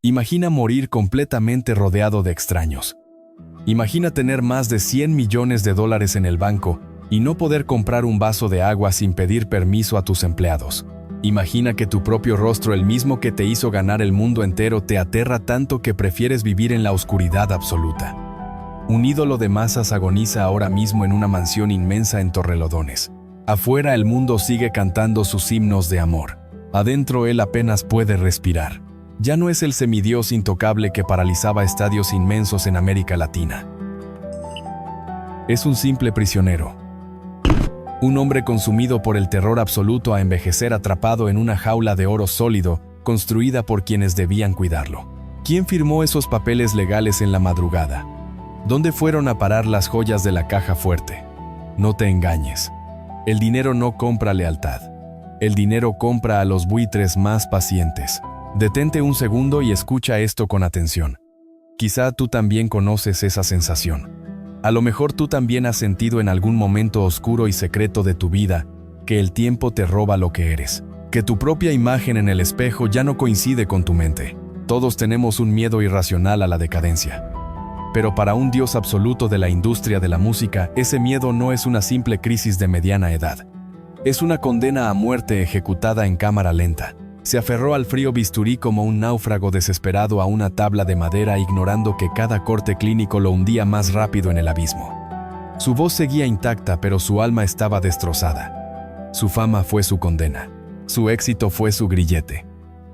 Imagina morir completamente rodeado de extraños. Imagina tener más de 100 millones de dólares en el banco y no poder comprar un vaso de agua sin pedir permiso a tus empleados. Imagina que tu propio rostro, el mismo que te hizo ganar el mundo entero, te aterra tanto que prefieres vivir en la oscuridad absoluta. Un ídolo de masas agoniza ahora mismo en una mansión inmensa en Torrelodones. Afuera el mundo sigue cantando sus himnos de amor. Adentro él apenas puede respirar. Ya no es el semidios intocable que paralizaba estadios inmensos en América Latina. Es un simple prisionero. Un hombre consumido por el terror absoluto a envejecer, atrapado en una jaula de oro sólido, construida por quienes debían cuidarlo. ¿Quién firmó esos papeles legales en la madrugada? ¿Dónde fueron a parar las joyas de la caja fuerte? No te engañes. El dinero no compra lealtad. El dinero compra a los buitres más pacientes. Detente un segundo y escucha esto con atención. Quizá tú también conoces esa sensación. A lo mejor tú también has sentido en algún momento oscuro y secreto de tu vida que el tiempo te roba lo que eres, que tu propia imagen en el espejo ya no coincide con tu mente. Todos tenemos un miedo irracional a la decadencia. Pero para un dios absoluto de la industria de la música, ese miedo no es una simple crisis de mediana edad. Es una condena a muerte ejecutada en cámara lenta. Se aferró al frío bisturí como un náufrago desesperado a una tabla de madera, ignorando que cada corte clínico lo hundía más rápido en el abismo. Su voz seguía intacta, pero su alma estaba destrozada. Su fama fue su condena. Su éxito fue su grillete.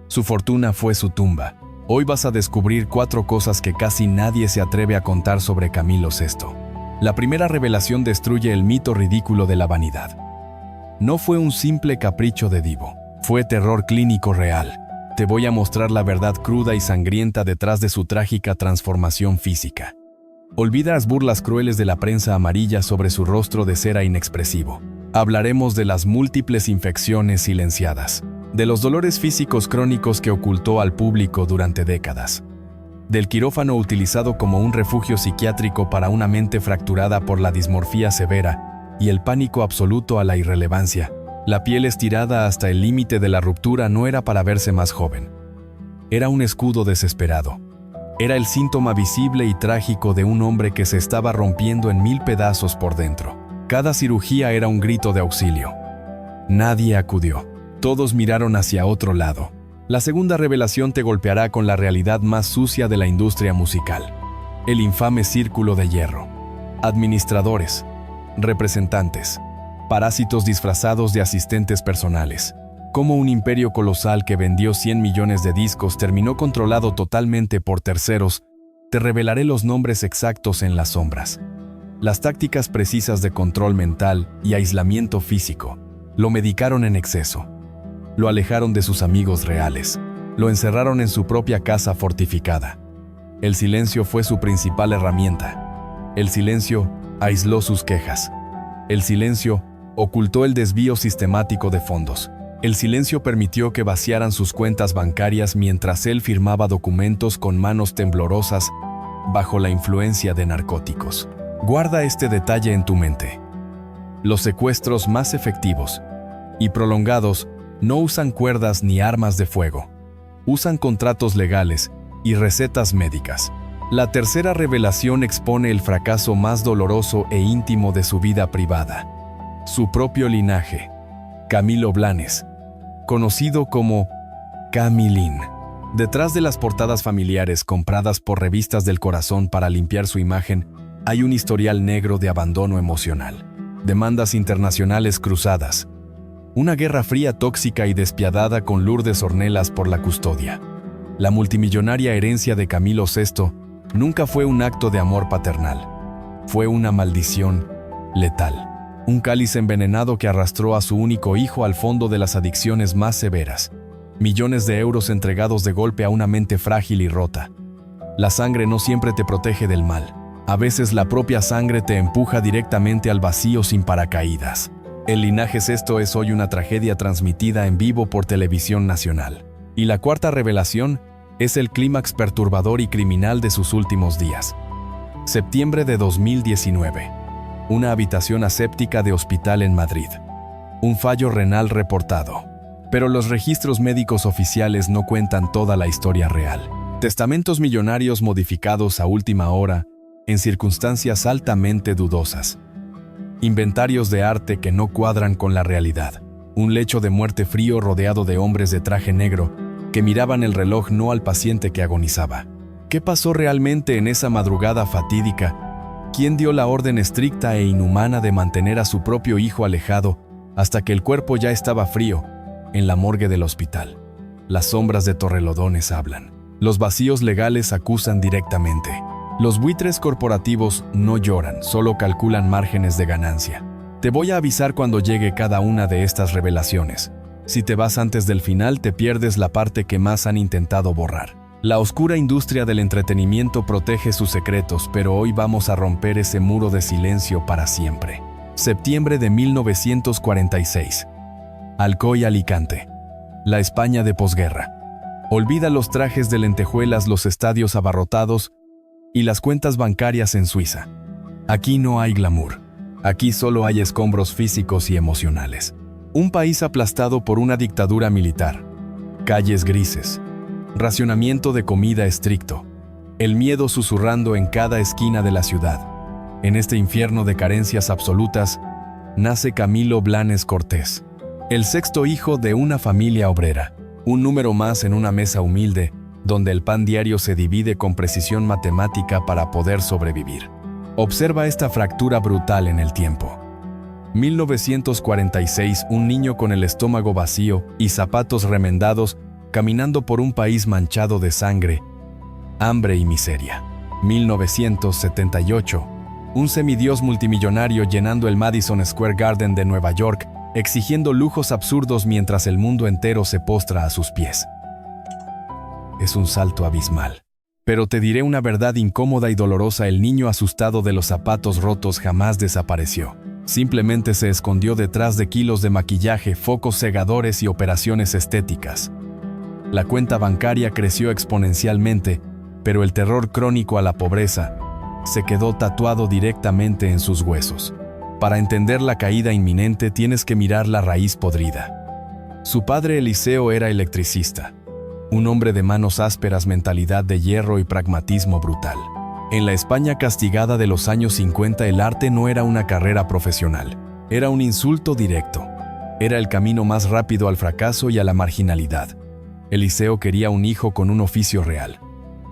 Su fortuna fue su tumba. Hoy vas a descubrir 4 cosas que casi nadie se atreve a contar sobre Camilo VI. La primera revelación destruye el mito ridículo de la vanidad. No fue un simple capricho de divo. Fue terror clínico real. Te voy a mostrar la verdad cruda y sangrienta detrás de su trágica transformación física. Olvida las burlas crueles de la prensa amarilla sobre su rostro de cera inexpresivo. Hablaremos de las múltiples infecciones silenciadas, de los dolores físicos crónicos que ocultó al público durante décadas, del quirófano utilizado como un refugio psiquiátrico para una mente fracturada por la dismorfía severa y el pánico absoluto a la irrelevancia. La piel estirada hasta el límite de la ruptura no era para verse más joven. Era un escudo desesperado. Era el síntoma visible y trágico de un hombre que se estaba rompiendo en 1000 pedazos por dentro. Cada cirugía era un grito de auxilio. Nadie acudió. Todos miraron hacia otro lado. La segunda revelación te golpeará con la realidad más sucia de la industria musical. El infame círculo de hierro. Administradores, representantes, parásitos disfrazados de asistentes personales. Cómo un imperio colosal que vendió 100 millones de discos terminó controlado totalmente por terceros. Te revelaré los nombres exactos en las sombras. Las tácticas precisas de control mental y aislamiento físico. Lo medicaron en exceso. Lo alejaron de sus amigos reales. Lo encerraron en su propia casa fortificada. El silencio fue su principal herramienta. El silencio aisló sus quejas. El silencio ocultó el desvío sistemático de fondos. El silencio permitió que vaciaran sus cuentas bancarias mientras él firmaba documentos con manos temblorosas bajo la influencia de narcóticos. Guarda este detalle en tu mente. Los secuestros más efectivos y prolongados no usan cuerdas ni armas de fuego. Usan contratos legales y recetas médicas. La tercera revelación expone el fracaso más doloroso e íntimo de su vida privada. Su propio linaje. Camilo Blanes, conocido como Camilín. Detrás de las portadas familiares compradas por revistas del corazón para limpiar su imagen, hay un historial negro de abandono emocional. Demandas internacionales cruzadas. Una guerra fría tóxica y despiadada con Lourdes Ornelas por la custodia. La multimillonaria herencia de Camilo VI nunca fue un acto de amor paternal. Fue una maldición letal. Un cáliz envenenado que arrastró a su único hijo al fondo de las adicciones más severas. Millones de euros entregados de golpe a una mente frágil y rota. La sangre no siempre te protege del mal. A veces la propia sangre te empuja directamente al vacío sin paracaídas. El linaje VI es hoy una tragedia transmitida en vivo por Televisión Nacional. Y la cuarta revelación es el clímax perturbador y criminal de sus últimos días. Septiembre de 2019. Una habitación aséptica de hospital en Madrid. Un fallo renal reportado. Pero los registros médicos oficiales no cuentan toda la historia real. Testamentos millonarios modificados a última hora, en circunstancias altamente dudosas. Inventarios de arte que no cuadran con la realidad. Un lecho de muerte frío rodeado de hombres de traje negro que miraban el reloj, no al paciente que agonizaba. ¿Qué pasó realmente en esa madrugada fatídica? ¿Quién dio la orden estricta e inhumana de mantener a su propio hijo alejado hasta que el cuerpo ya estaba frío en la morgue del hospital? Las sombras de Torrelodones hablan. Los vacíos legales acusan directamente. Los buitres corporativos no lloran, solo calculan márgenes de ganancia. Te voy a avisar cuando llegue cada una de estas revelaciones. Si te vas antes del final, te pierdes la parte que más han intentado borrar. La oscura industria del entretenimiento protege sus secretos, pero hoy vamos a romper ese muro de silencio para siempre. Septiembre de 1946. Alcoy, Alicante. La España de posguerra. Olvida los trajes de lentejuelas, los estadios abarrotados y las cuentas bancarias en Suiza. Aquí no hay glamour. Aquí solo hay escombros físicos y emocionales. Un país aplastado por una dictadura militar. Calles grises. Racionamiento de comida estricto. El miedo susurrando en cada esquina de la ciudad. En este infierno de carencias absolutas, nace Camilo Blanes Cortés, el sexto hijo de una familia obrera. Un número más en una mesa humilde, donde el pan diario se divide con precisión matemática para poder sobrevivir. Observa esta fractura brutal en el tiempo. 1946, un niño con el estómago vacío y zapatos remendados, caminando por un país manchado de sangre, hambre y miseria. 1978, un semidios multimillonario llenando el Madison Square Garden de Nueva York, exigiendo lujos absurdos mientras el mundo entero se postra a sus pies. Es un salto abismal. Pero te diré una verdad incómoda y dolorosa: el niño asustado de los zapatos rotos jamás desapareció. Simplemente se escondió detrás de kilos de maquillaje, focos cegadores y operaciones estéticas. La cuenta bancaria creció exponencialmente, pero el terror crónico a la pobreza se quedó tatuado directamente en sus huesos. Para entender la caída inminente tienes que mirar la raíz podrida. Su padre Eliseo era electricista, un hombre de manos ásperas, mentalidad de hierro y pragmatismo brutal. En la España castigada de los años 50, el arte no era una carrera profesional, era un insulto directo. Era el camino más rápido al fracaso y a la marginalidad. Eliseo quería un hijo con un oficio real,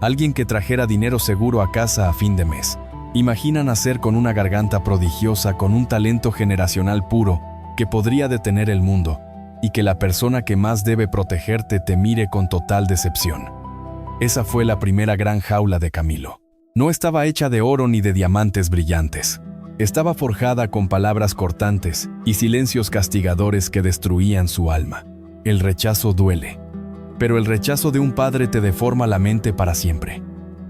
alguien que trajera dinero seguro a casa a fin de mes. Imagina nacer con una garganta prodigiosa, con un talento generacional puro, que podría detener el mundo, y que la persona que más debe protegerte te mire con total decepción. Esa fue la primera gran jaula de Camilo. No estaba hecha de oro ni de diamantes brillantes. Estaba forjada con palabras cortantes y silencios castigadores que destruían su alma. El rechazo duele, pero el rechazo de un padre te deforma la mente para siempre.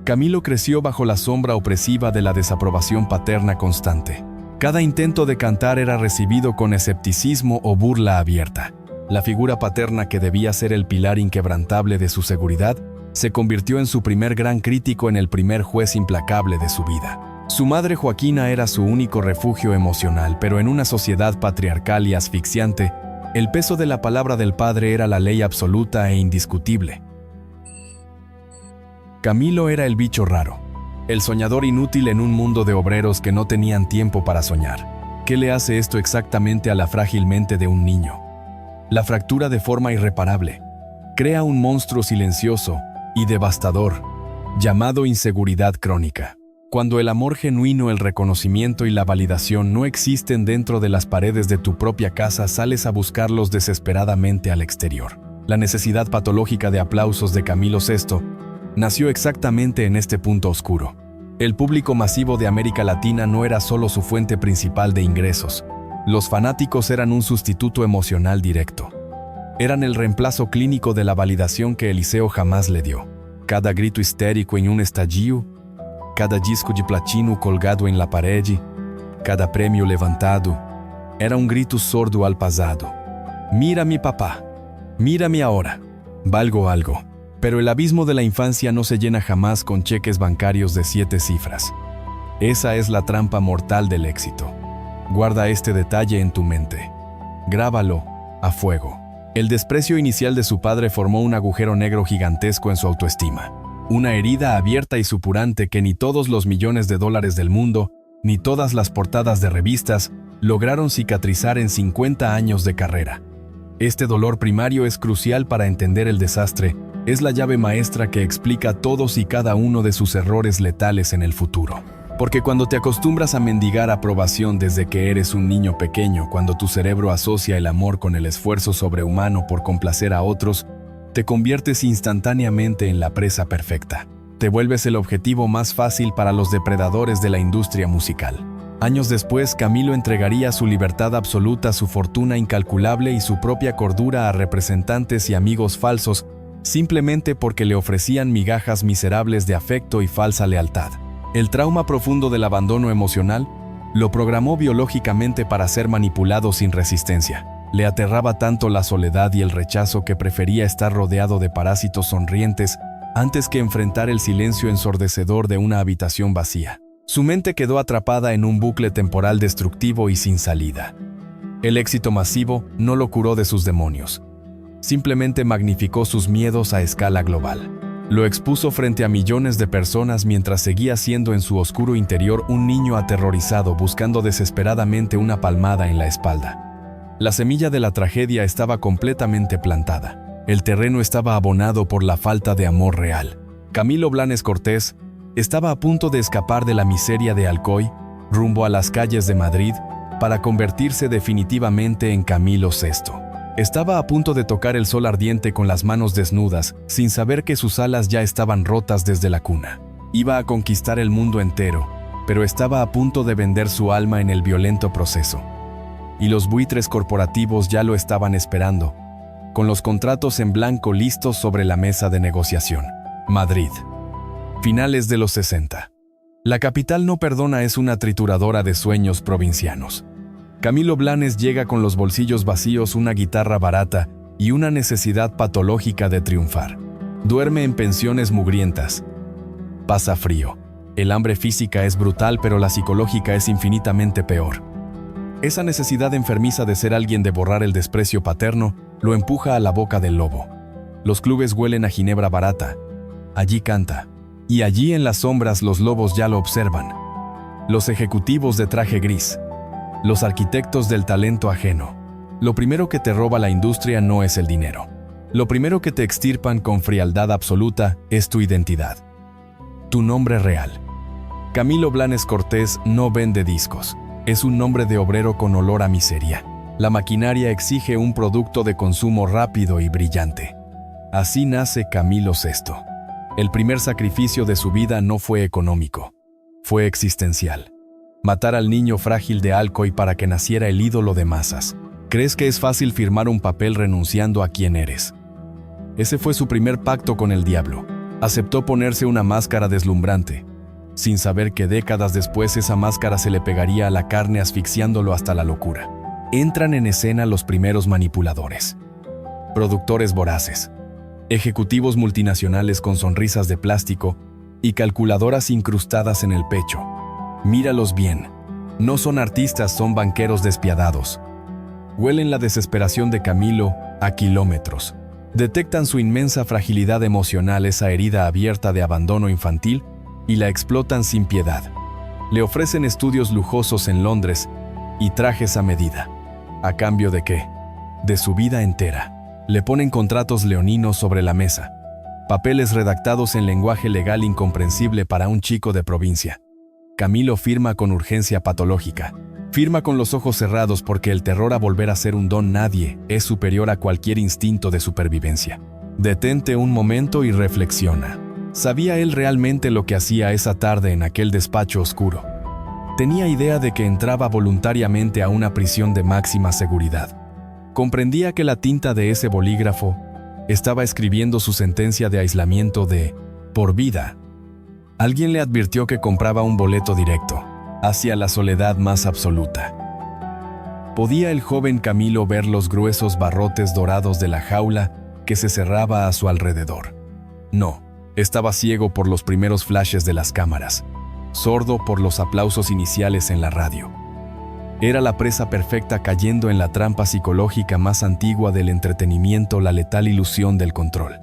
Camilo creció bajo la sombra opresiva de la desaprobación paterna constante. Cada intento de cantar era recibido con escepticismo o burla abierta. La figura paterna, que debía ser el pilar inquebrantable de su seguridad, se convirtió en su primer gran crítico, en el primer juez implacable de su vida. Su madre Joaquina era su único refugio emocional, pero en una sociedad patriarcal y asfixiante, el peso de la palabra del padre era la ley absoluta e indiscutible. Camilo era el bicho raro, el soñador inútil en un mundo de obreros que no tenían tiempo para soñar. ¿Qué le hace esto exactamente a la frágil mente de un niño? La fractura de forma irreparable. Crea un monstruo silencioso y devastador, llamado inseguridad crónica. Cuando el amor genuino, el reconocimiento y la validación no existen dentro de las paredes de tu propia casa, sales a buscarlos desesperadamente al exterior. La necesidad patológica de aplausos de Camilo VI nació exactamente en este punto oscuro. El público masivo de América Latina no era solo su fuente principal de ingresos. Los fanáticos eran un sustituto emocional directo. Eran el reemplazo clínico de la validación que Eliseo jamás le dio. Cada grito histérico em um estadio, cada disco de platino colgado em la parede, cada prêmio levantado, era um grito sordo al pasado. Mira-me, papá, mírame ahora, valgo algo. Pero el abismo de la infancia no se llena jamás con cheques bancarios de 7 cifras. Esa es la trampa mortal del éxito. Guarda este detalle en tu mente. Grábalo a fuego. El desprecio inicial de su padre formó un agujero negro gigantesco en su autoestima. Una herida abierta y supurante que ni todos los millones de dólares del mundo, ni todas las portadas de revistas, lograron cicatrizar en 50 años de carrera. Este dolor primario es crucial para entender el desastre, es la llave maestra que explica todos y cada uno de sus errores letales en el futuro. Porque cuando te acostumbras a mendigar aprobación desde que eres un niño pequeño, cuando tu cerebro asocia el amor con el esfuerzo sobrehumano por complacer a otros, te conviertes instantáneamente en la presa perfecta. Te vuelves el objetivo más fácil para los depredadores de la industria musical. Años después, Camilo entregaría su libertad absoluta, su fortuna incalculable y su propia cordura a representantes y amigos falsos, simplemente porque le ofrecían migajas miserables de afecto y falsa lealtad. El trauma profundo del abandono emocional lo programó biológicamente para ser manipulado sin resistencia. Le aterraba tanto la soledad y el rechazo que prefería estar rodeado de parásitos sonrientes antes que enfrentar el silencio ensordecedor de una habitación vacía. Su mente quedó atrapada en un bucle temporal destructivo y sin salida. El éxito masivo no lo curó de sus demonios. Simplemente magnificó sus miedos a escala global. Lo expuso frente a millones de personas mientras seguía siendo en su oscuro interior un niño aterrorizado buscando desesperadamente una palmada en la espalda. La semilla de la tragedia estaba completamente plantada. El terreno estaba abonado por la falta de amor real. Camilo Blanes Cortés estaba a punto de escapar de la miseria de Alcoy, rumbo a las calles de Madrid, para convertirse definitivamente en Camilo VI. Estaba a punto de tocar el sol ardiente con las manos desnudas, sin saber que sus alas ya estaban rotas desde la cuna. Iba a conquistar el mundo entero, pero estaba a punto de vender su alma en el violento proceso. Y los buitres corporativos ya lo estaban esperando, con los contratos en blanco listos sobre la mesa de negociación. Madrid. Finales de los 60. La capital no perdona es una trituradora de sueños provincianos. Camilo Blanes llega con los bolsillos vacíos, una guitarra barata y una necesidad patológica de triunfar. Duerme en pensiones mugrientas. Pasa frío. El hambre física es brutal, pero la psicológica es infinitamente peor. Esa necesidad enfermiza de ser alguien, de borrar el desprecio paterno, lo empuja a la boca del lobo. Los clubes huelen a ginebra barata. Allí canta. Y allí en las sombras los lobos ya lo observan. Los ejecutivos de traje gris. Los arquitectos del talento ajeno. Lo primero que te roba la industria no es el dinero. Lo primero que te extirpan con frialdad absoluta es tu identidad. Tu nombre real. Camilo Blanes Cortés no vende discos. Es un nombre de obrero con olor a miseria. La maquinaria exige un producto de consumo rápido y brillante. Así nace Camilo VI. El primer sacrificio de su vida no fue económico, fue existencial. Matar al niño frágil de Alcoy para que naciera el ídolo de masas. ¿Crees que es fácil firmar un papel renunciando a quién eres? Ese fue su primer pacto con el diablo. Aceptó ponerse una máscara deslumbrante, sin saber que décadas después esa máscara se le pegaría a la carne asfixiándolo hasta la locura. Entran en escena los primeros manipuladores. Productores voraces. Ejecutivos multinacionales con sonrisas de plástico y calculadoras incrustadas en el pecho. Míralos bien. No son artistas, son banqueros despiadados. Huelen la desesperación de Camilo a kilómetros. Detectan su inmensa fragilidad emocional, esa herida abierta de abandono infantil, y la explotan sin piedad. Le ofrecen estudios lujosos en Londres y trajes a medida. ¿A cambio de qué? De su vida entera. Le ponen contratos leoninos sobre la mesa. Papeles redactados en lenguaje legal incomprensible para un chico de provincia. Camilo firma con urgencia patológica. Firma con los ojos cerrados porque el terror a volver a ser un don nadie es superior a cualquier instinto de supervivencia. Detente un momento y reflexiona. ¿Sabía él realmente lo que hacía esa tarde en aquel despacho oscuro? Tenía idea de que entraba voluntariamente a una prisión de máxima seguridad. Comprendía que la tinta de ese bolígrafo estaba escribiendo su sentencia de aislamiento de por vida. Alguien le advirtió que compraba un boleto directo hacia la soledad más absoluta. ¿Podía el joven Camilo ver los gruesos barrotes dorados de la jaula que se cerraba a su alrededor? No, estaba ciego por los primeros flashes de las cámaras, sordo por los aplausos iniciales en la radio. Era la presa perfecta cayendo en la trampa psicológica más antigua del entretenimiento, la letal ilusión del control.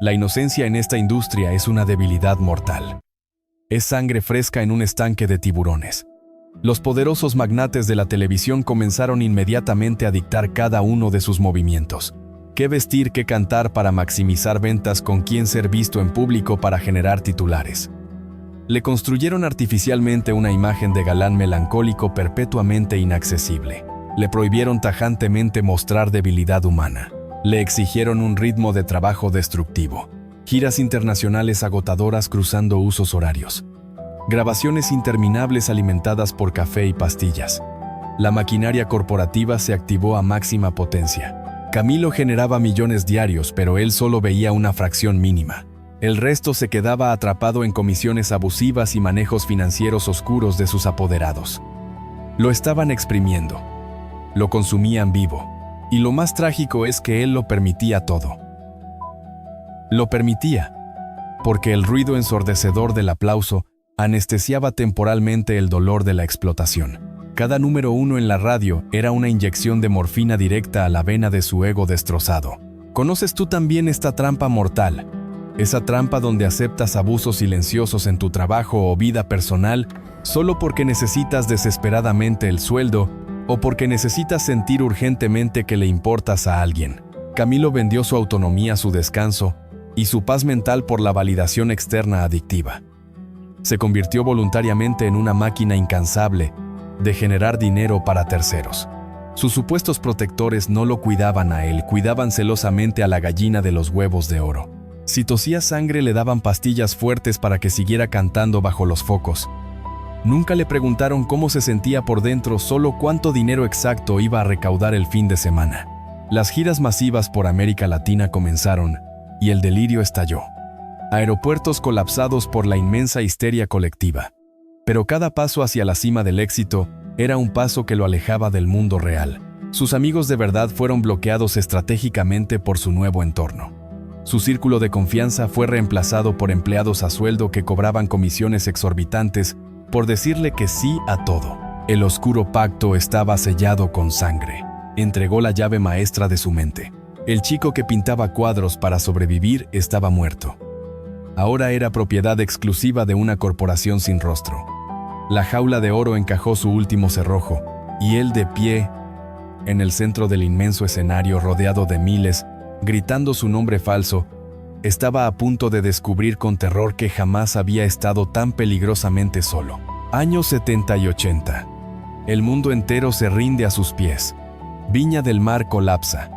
La inocencia en esta industria es una debilidad mortal. Es sangre fresca en un estanque de tiburones. Los poderosos magnates de la televisión comenzaron inmediatamente a dictar cada uno de sus movimientos. Qué vestir, qué cantar para maximizar ventas, con quién ser visto en público para generar titulares. Le construyeron artificialmente una imagen de galán melancólico perpetuamente inaccesible. Le prohibieron tajantemente mostrar debilidad humana. Le exigieron un ritmo de trabajo destructivo. Giras internacionales agotadoras cruzando usos horarios. Grabaciones interminables alimentadas por café y pastillas. La maquinaria corporativa se activó a máxima potencia. Camilo generaba millones diarios, pero él solo veía una fracción mínima. El resto se quedaba atrapado en comisiones abusivas y manejos financieros oscuros de sus apoderados. Lo estaban exprimiendo. Lo consumían vivo. Y lo más trágico es que él lo permitía todo. Lo permitía, porque el ruido ensordecedor del aplauso anestesiaba temporalmente el dolor de la explotación. Cada número uno en la radio era una inyección de morfina directa a la vena de su ego destrozado. ¿Conoces tú también esta trampa mortal? Esa trampa donde aceptas abusos silenciosos en tu trabajo o vida personal solo porque necesitas desesperadamente el sueldo o porque necesitas sentir urgentemente que le importas a alguien. Camilo vendió su autonomía, su descanso y su paz mental por la validación externa adictiva. Se convirtió voluntariamente en una máquina incansable de generar dinero para terceros. Sus supuestos protectores no lo cuidaban a él, cuidaban celosamente a la gallina de los huevos de oro. Si tosía sangre, le daban pastillas fuertes para que siguiera cantando bajo los focos. Nunca le preguntaron cómo se sentía por dentro, solo cuánto dinero exacto iba a recaudar el fin de semana. Las giras masivas por América Latina comenzaron, y el delirio estalló. Aeropuertos colapsados por la inmensa histeria colectiva. Pero cada paso hacia la cima del éxito era un paso que lo alejaba del mundo real. Sus amigos de verdad fueron bloqueados estratégicamente por su nuevo entorno. Su círculo de confianza fue reemplazado por empleados a sueldo que cobraban comisiones exorbitantes por decirle que sí a todo. El oscuro pacto estaba sellado con sangre. Entregó la llave maestra de su mente. El chico que pintaba cuadros para sobrevivir estaba muerto. Ahora era propiedad exclusiva de una corporación sin rostro. La jaula de oro encajó su último cerrojo, y él de pie, en el centro del inmenso escenario rodeado de miles, gritando su nombre falso, estaba a punto de descubrir con terror que jamás había estado tan peligrosamente solo. Años 70 y 80. El mundo entero se rinde a sus pies. Viña del Mar colapsa.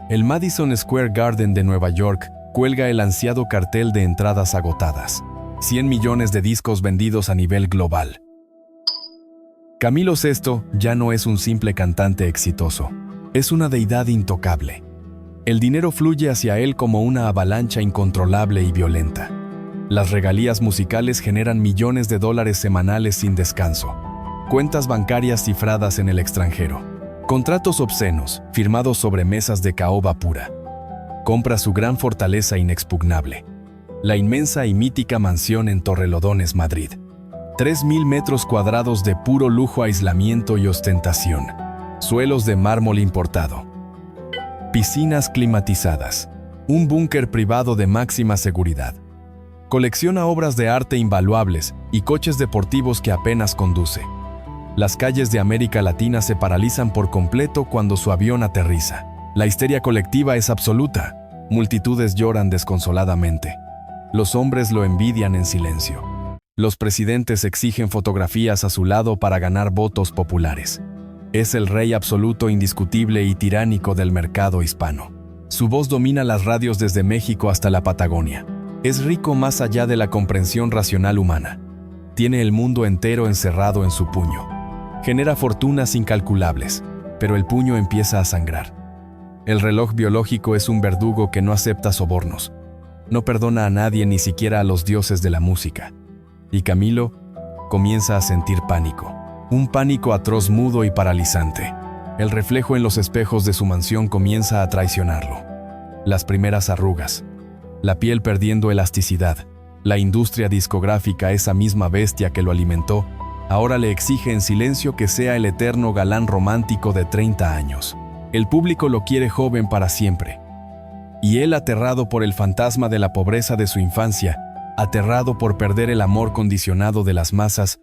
El Madison Square Garden de Nueva York cuelga el ansiado cartel de entradas agotadas. 100 millones de discos vendidos a nivel global. Camilo VI ya no es un simple cantante exitoso. Es una deidad intocable. El dinero fluye hacia él como una avalancha incontrolable y violenta. Las regalías musicales generan millones de dólares semanales sin descanso. Cuentas bancarias cifradas en el extranjero. Contratos obscenos, firmados sobre mesas de caoba pura. Compra su gran fortaleza inexpugnable. La inmensa y mítica mansión en Torrelodones, Madrid. 3.000 metros cuadrados de puro lujo, aislamiento y ostentación. Suelos de mármol importado. Piscinas climatizadas. Un búnker privado de máxima seguridad. Colecciona obras de arte invaluables y coches deportivos que apenas conduce. Las calles de América Latina se paralizan por completo cuando su avión aterriza. La histeria colectiva es absoluta. Multitudes lloran desconsoladamente. Los hombres lo envidian en silencio. Los presidentes exigen fotografías a su lado para ganar votos populares. Es el rey absoluto, indiscutible y tiránico del mercado hispano. Su voz domina las radios desde México hasta la Patagonia. Es rico más allá de la comprensión racional humana. Tiene el mundo entero encerrado en su puño. Genera fortunas incalculables, pero el puño empieza a sangrar. El reloj biológico es un verdugo que no acepta sobornos. No perdona a nadie, ni siquiera a los dioses de la música. Y Camilo comienza a sentir pánico. Un pánico atroz, mudo y paralizante. El reflejo en los espejos de su mansión comienza a traicionarlo. Las primeras arrugas. La piel perdiendo elasticidad. La industria discográfica, esa misma bestia que lo alimentó, ahora le exige en silencio que sea el eterno galán romántico de 30 años. El público lo quiere joven para siempre. Y él, aterrado por el fantasma de la pobreza de su infancia, aterrado por perder el amor condicionado de las masas,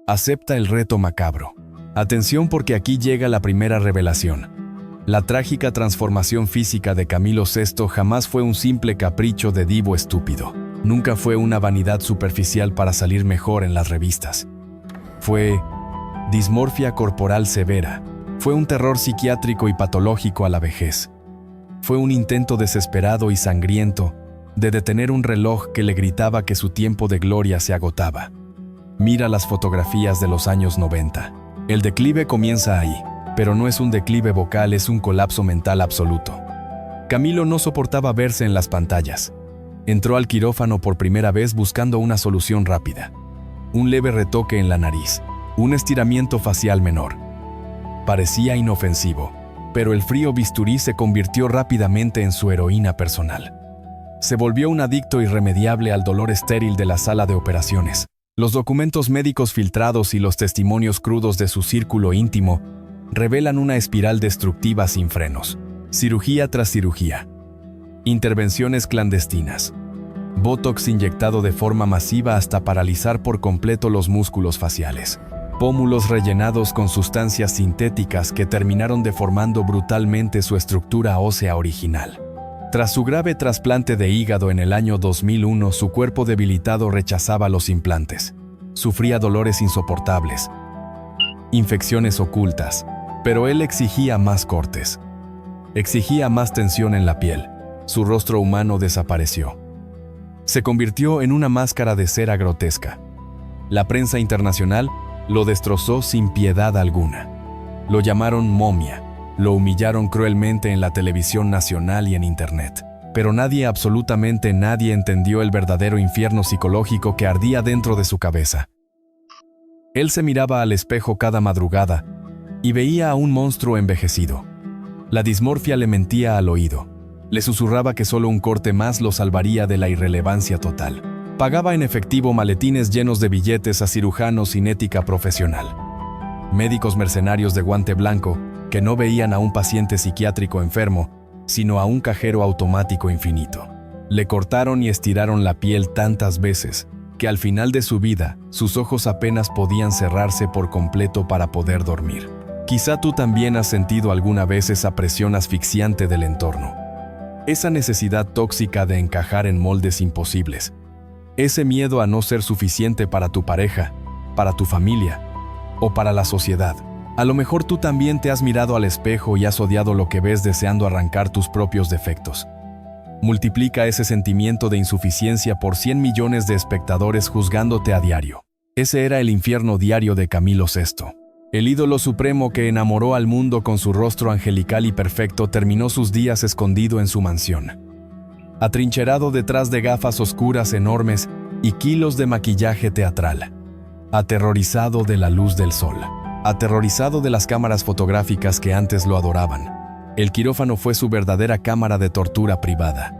acepta el reto macabro. Atención, porque aquí llega la primera revelación. La trágica transformación física de Camilo VI jamás fue un simple capricho de divo estúpido. Nunca fue una vanidad superficial para salir mejor en las revistas. Fue dismorfia corporal severa. Fue un terror psiquiátrico y patológico a la vejez. Fue un intento desesperado y sangriento de detener un reloj que le gritaba que su tiempo de gloria se agotaba. Mira las fotografías de los años 90. El declive comienza ahí, pero no es un declive vocal, es un colapso mental absoluto. Camilo no soportaba verse en las pantallas. Entró al quirófano por primera vez buscando una solución rápida. Un leve retoque en la nariz, un estiramiento facial menor. Parecía inofensivo, pero el frío bisturí se convirtió rápidamente en su heroína personal. Se volvió un adicto irremediable al dolor estéril de la sala de operaciones. Los documentos médicos filtrados y los testimonios crudos de su círculo íntimo revelan una espiral destructiva sin frenos. Cirugía tras cirugía. Intervenciones clandestinas. Botox inyectado de forma masiva hasta paralizar por completo los músculos faciales. Pómulos rellenados con sustancias sintéticas que terminaron deformando brutalmente su estructura ósea original. Tras su grave trasplante de hígado en el año 2001, su cuerpo debilitado rechazaba los implantes. Sufría dolores insoportables, infecciones ocultas, pero él exigía más cortes. Exigía más tensión en la piel. Su rostro humano desapareció. Se convirtió en una máscara de cera grotesca. La prensa internacional lo destrozó sin piedad alguna. Lo llamaron momia. Lo humillaron cruelmente en la televisión nacional y en internet. Pero nadie, absolutamente nadie, entendió el verdadero infierno psicológico que ardía dentro de su cabeza. Él se miraba al espejo cada madrugada y veía a un monstruo envejecido. La dismorfia le mentía al oído. Le susurraba que solo un corte más lo salvaría de la irrelevancia total. Pagaba en efectivo maletines llenos de billetes a cirujanos sin ética profesional. Médicos mercenarios de guante blanco que no veían a un paciente psiquiátrico enfermo, sino a un cajero automático infinito. Le cortaron y estiraron la piel tantas veces que al final de su vida, sus ojos apenas podían cerrarse por completo para poder dormir. Quizá tú también has sentido alguna vez esa presión asfixiante del entorno. Esa necesidad tóxica de encajar en moldes imposibles. Ese miedo a no ser suficiente para tu pareja, para tu familia o para la sociedad. A lo mejor tú también te has mirado al espejo y has odiado lo que ves, deseando arrancar tus propios defectos. Multiplica ese sentimiento de insuficiencia por 100 millones de espectadores juzgándote a diario. Ese era el infierno diario de Camilo VI. El ídolo supremo que enamoró al mundo con su rostro angelical y perfecto terminó sus días escondido en su mansión. Atrincherado detrás de gafas oscuras enormes y kilos de maquillaje teatral. Aterrorizado de la luz del sol. Aterrorizado de las cámaras fotográficas que antes lo adoraban. El quirófano fue su verdadera cámara de tortura privada.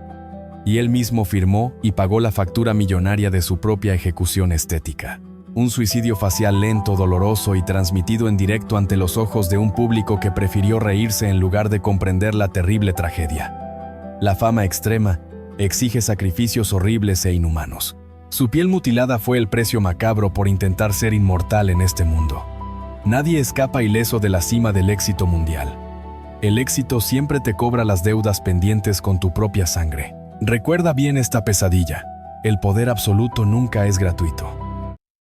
Y él mismo firmó y pagó la factura millonaria de su propia ejecución estética. Un suicidio facial lento, doloroso y transmitido en directo ante los ojos de un público que prefirió reírse en lugar de comprender la terrible tragedia. La fama extrema exige sacrificios horribles e inhumanos. Su piel mutilada fue el precio macabro por intentar ser inmortal en este mundo. Nadie escapa ileso de la cima del éxito mundial. El éxito siempre te cobra las deudas pendientes con tu propia sangre. Recuerda bien esta pesadilla. El poder absoluto nunca es gratuito.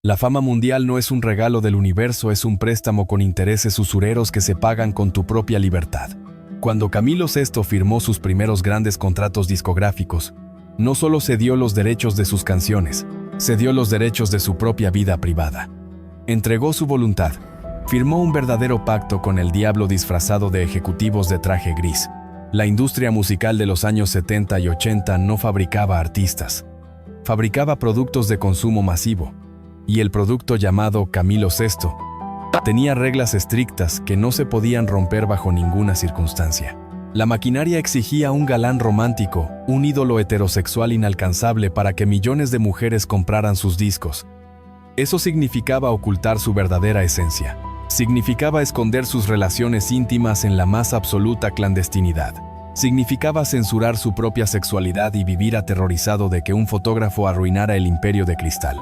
La fama mundial no es un regalo del universo, es un préstamo con intereses usureros que se pagan con tu propia libertad. Cuando Camilo VI firmó sus primeros grandes contratos discográficos, no solo cedió los derechos de sus canciones, cedió los derechos de su propia vida privada. Entregó su voluntad. Firmó un verdadero pacto con el diablo disfrazado de ejecutivos de traje gris. La industria musical de los años 70 y 80 no fabricaba artistas. Fabricaba productos de consumo masivo. Y el producto llamado Camilo VI tenía reglas estrictas que no se podían romper bajo ninguna circunstancia. La maquinaria exigía un galán romántico, un ídolo heterosexual inalcanzable para que millones de mujeres compraran sus discos. Eso significaba ocultar su verdadera esencia. Significaba esconder sus relaciones íntimas en la más absoluta clandestinidad. Significaba censurar su propia sexualidad y vivir aterrorizado de que un fotógrafo arruinara el imperio de cristal.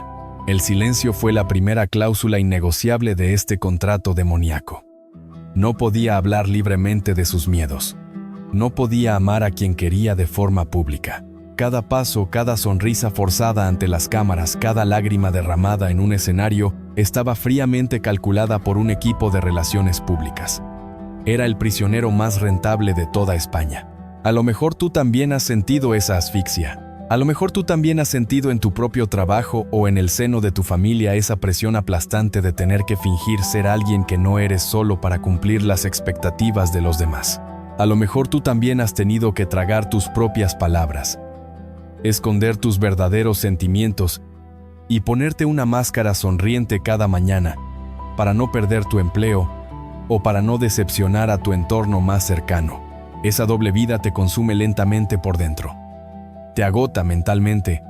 El silencio fue la primera cláusula innegociable de este contrato demoníaco. No podía hablar libremente de sus miedos. No podía amar a quien quería de forma pública. Cada paso, cada sonrisa forzada ante las cámaras, cada lágrima derramada en un escenario, estaba fríamente calculada por un equipo de relaciones públicas. Era el prisionero más rentable de toda España. A lo mejor tú también has sentido esa asfixia. A lo mejor tú también has sentido en tu propio trabajo o en el seno de tu familia esa presión aplastante de tener que fingir ser alguien que no eres solo para cumplir las expectativas de los demás. A lo mejor tú también has tenido que tragar tus propias palabras, esconder tus verdaderos sentimientos y ponerte una máscara sonriente cada mañana para no perder tu empleo o para no decepcionar a tu entorno más cercano. Esa doble vida te consume lentamente por dentro. Te agota mentalmente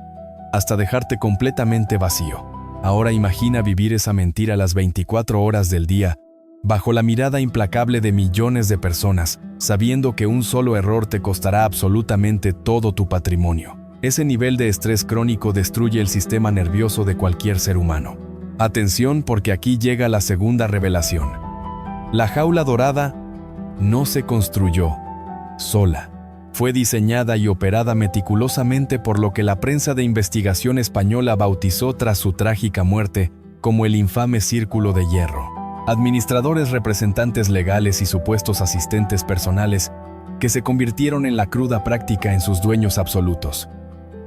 hasta dejarte completamente vacío. Ahora imagina vivir esa mentira las 24 horas del día, bajo la mirada implacable de millones de personas, sabiendo que un solo error te costará absolutamente todo tu patrimonio. Ese nivel de estrés crónico destruye el sistema nervioso de cualquier ser humano. Atención, porque aquí llega la segunda revelación. La jaula dorada no se construyó sola. Fue diseñada y operada meticulosamente por lo que la prensa de investigación española bautizó tras su trágica muerte como el infame Círculo de Hierro. Administradores, representantes legales y supuestos asistentes personales que se convirtieron en la cruda práctica en sus dueños absolutos.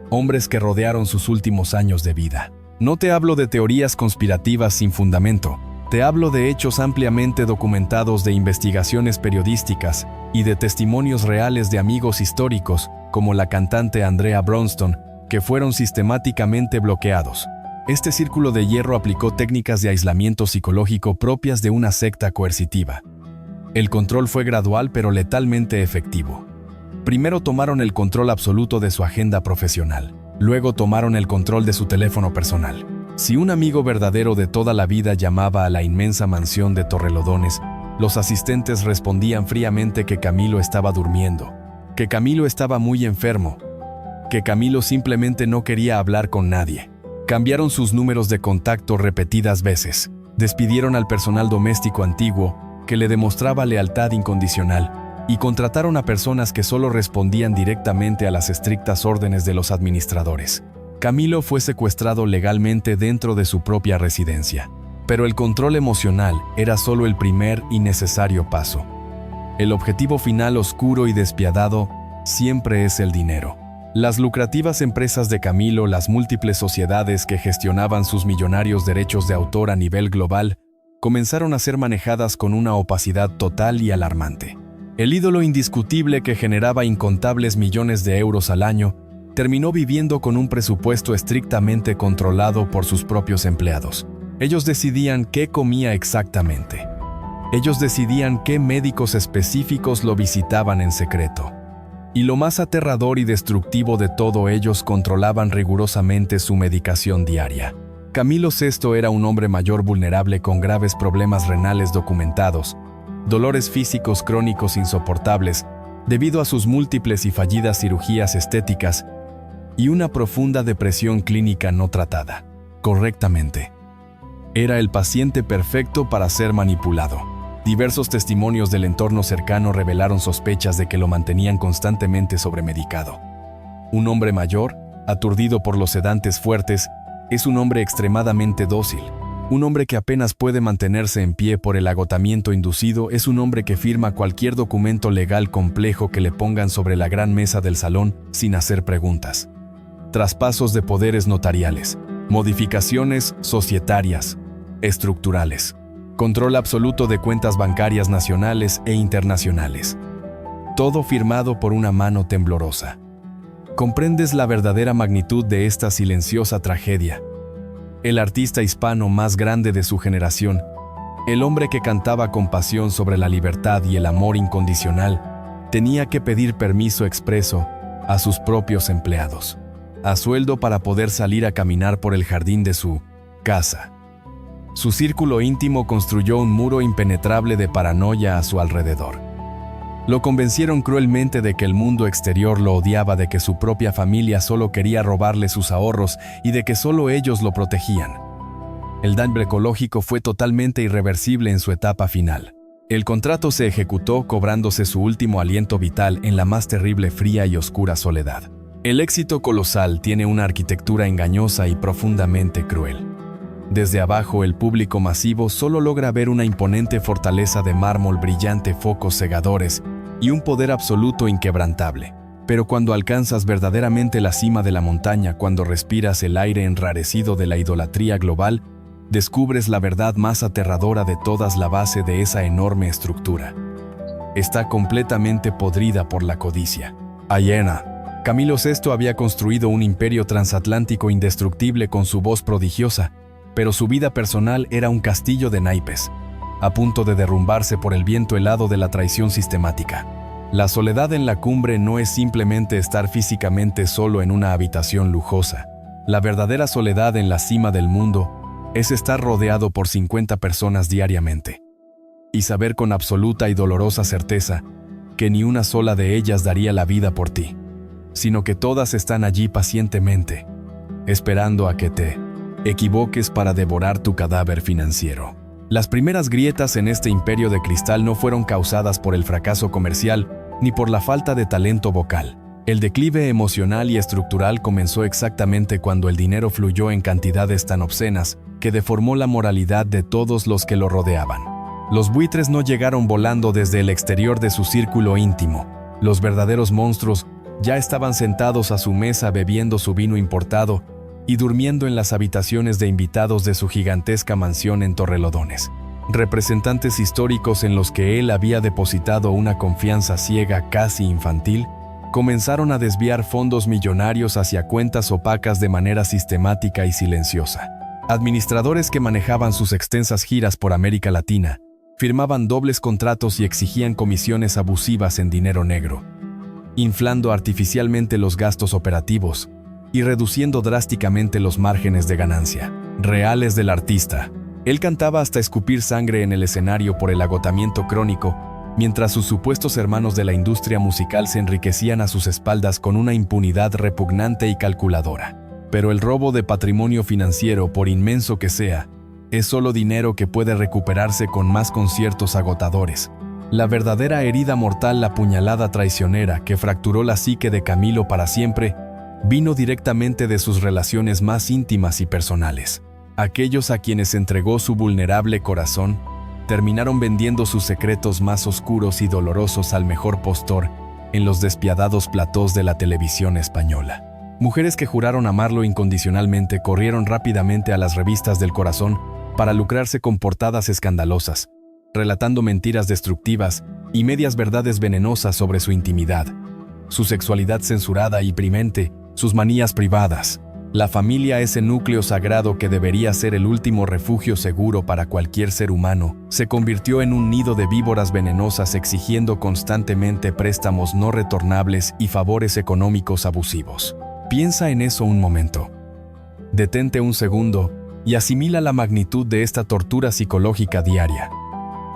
Hombres que rodearon sus últimos años de vida. No te hablo de teorías conspirativas sin fundamento. Te hablo de hechos ampliamente documentados, de investigaciones periodísticas y de testimonios reales de amigos históricos, como la cantante Andrea Bronston, que fueron sistemáticamente bloqueados. Este Círculo de Hierro aplicó técnicas de aislamiento psicológico propias de una secta coercitiva. El control fue gradual pero letalmente efectivo. Primero tomaron el control absoluto de su agenda profesional. Luego tomaron el control de su teléfono personal. Si un amigo verdadero de toda la vida llamaba a la inmensa mansión de Torrelodones, los asistentes respondían fríamente que Camilo estaba durmiendo, que Camilo estaba muy enfermo, que Camilo simplemente no quería hablar con nadie. Cambiaron sus números de contacto repetidas veces. Despidieron al personal doméstico antiguo, que le demostraba lealtad incondicional, y contrataron a personas que solo respondían directamente a las estrictas órdenes de los administradores. Camilo fue secuestrado legalmente dentro de su propia residencia. Pero el control emocional era solo el primer y necesario paso. El objetivo final oscuro y despiadado siempre es el dinero. Las lucrativas empresas de Camilo, las múltiples sociedades que gestionaban sus millonarios derechos de autor a nivel global, comenzaron a ser manejadas con una opacidad total y alarmante. El ídolo indiscutible que generaba incontables millones de euros al año, terminó viviendo con un presupuesto estrictamente controlado por sus propios empleados. Ellos decidían qué comía exactamente. Ellos decidían qué médicos específicos lo visitaban en secreto. Y lo más aterrador y destructivo de todo, ellos controlaban rigurosamente su medicación diaria. Camilo VI era un hombre mayor vulnerable con graves problemas renales documentados, dolores físicos crónicos insoportables debido a sus múltiples y fallidas cirugías estéticas y una profunda depresión clínica no tratada correctamente. Era el paciente perfecto para ser manipulado. Diversos testimonios del entorno cercano revelaron sospechas de que lo mantenían constantemente sobremedicado. Un hombre mayor, aturdido por los sedantes fuertes, es un hombre extremadamente dócil. Un hombre que apenas puede mantenerse en pie por el agotamiento inducido es un hombre que firma cualquier documento legal complejo que le pongan sobre la gran mesa del salón sin hacer preguntas. Traspasos de poderes notariales, modificaciones societarias, estructurales, control absoluto de cuentas bancarias nacionales e internacionales. Todo firmado por una mano temblorosa. ¿Comprendes la verdadera magnitud de esta silenciosa tragedia? El artista hispano más grande de su generación, el hombre que cantaba con pasión sobre la libertad y el amor incondicional, tenía que pedir permiso expreso a sus propios empleados, a sueldo, para poder salir a caminar por el jardín de su casa. Su círculo íntimo construyó un muro impenetrable de paranoia a su alrededor. Lo convencieron cruelmente de que el mundo exterior lo odiaba, de que su propia familia solo quería robarle sus ahorros y de que solo ellos lo protegían. El daño ecológico fue totalmente irreversible en su etapa final. El contrato se ejecutó cobrándose su último aliento vital en la más terrible, fría y oscura soledad. El éxito colosal tiene una arquitectura engañosa y profundamente cruel. Desde abajo, el público masivo solo logra ver una imponente fortaleza de mármol brillante, focos cegadores y un poder absoluto inquebrantable. Pero cuando alcanzas verdaderamente la cima de la montaña, cuando respiras el aire enrarecido de la idolatría global, descubres la verdad más aterradora de todas: la base de esa enorme estructura está completamente podrida por la codicia. Allena. Camilo VI había construido un imperio transatlántico indestructible con su voz prodigiosa, pero su vida personal era un castillo de naipes, a punto de derrumbarse por el viento helado de la traición sistemática. La soledad en la cumbre no es simplemente estar físicamente solo en una habitación lujosa. La verdadera soledad en la cima del mundo es estar rodeado por 50 personas diariamente y saber con absoluta y dolorosa certeza que ni una sola de ellas daría la vida por ti, sino que todas están allí pacientemente, esperando a que te equivoques para devorar tu cadáver financiero. Las primeras grietas en este imperio de cristal no fueron causadas por el fracaso comercial ni por la falta de talento vocal. El declive emocional y estructural comenzó exactamente cuando el dinero fluyó en cantidades tan obscenas que deformó la moralidad de todos los que lo rodeaban. Los buitres no llegaron volando desde el exterior de su círculo íntimo. Los verdaderos monstruos ya estaban sentados a su mesa bebiendo su vino importado y durmiendo en las habitaciones de invitados de su gigantesca mansión en Torrelodones. Representantes históricos en los que él había depositado una confianza ciega, casi infantil, comenzaron a desviar fondos millonarios hacia cuentas opacas de manera sistemática y silenciosa. Administradores que manejaban sus extensas giras por América Latina firmaban dobles contratos y exigían comisiones abusivas en dinero negro, inflando artificialmente los gastos operativos y reduciendo drásticamente los márgenes de ganancia reales del artista. Él cantaba hasta escupir sangre en el escenario por el agotamiento crónico, mientras sus supuestos hermanos de la industria musical se enriquecían a sus espaldas con una impunidad repugnante y calculadora. Pero el robo de patrimonio financiero, por inmenso que sea, es solo dinero que puede recuperarse con más conciertos agotadores. La verdadera herida mortal, la puñalada traicionera que fracturó la psique de Camilo para siempre, vino directamente de sus relaciones más íntimas y personales. Aquellos a quienes entregó su vulnerable corazón terminaron vendiendo sus secretos más oscuros y dolorosos al mejor postor en los despiadados platós de la televisión española. Mujeres que juraron amarlo incondicionalmente corrieron rápidamente a las revistas del corazón para lucrarse con portadas escandalosas, relatando mentiras destructivas y medias verdades venenosas sobre su intimidad, su sexualidad censurada y primente, sus manías privadas. La familia, ese núcleo sagrado que debería ser el último refugio seguro para cualquier ser humano, se convirtió en un nido de víboras venenosas exigiendo constantemente préstamos no retornables y favores económicos abusivos. Piensa en eso un momento. Detente un segundo y asimila la magnitud de esta tortura psicológica diaria.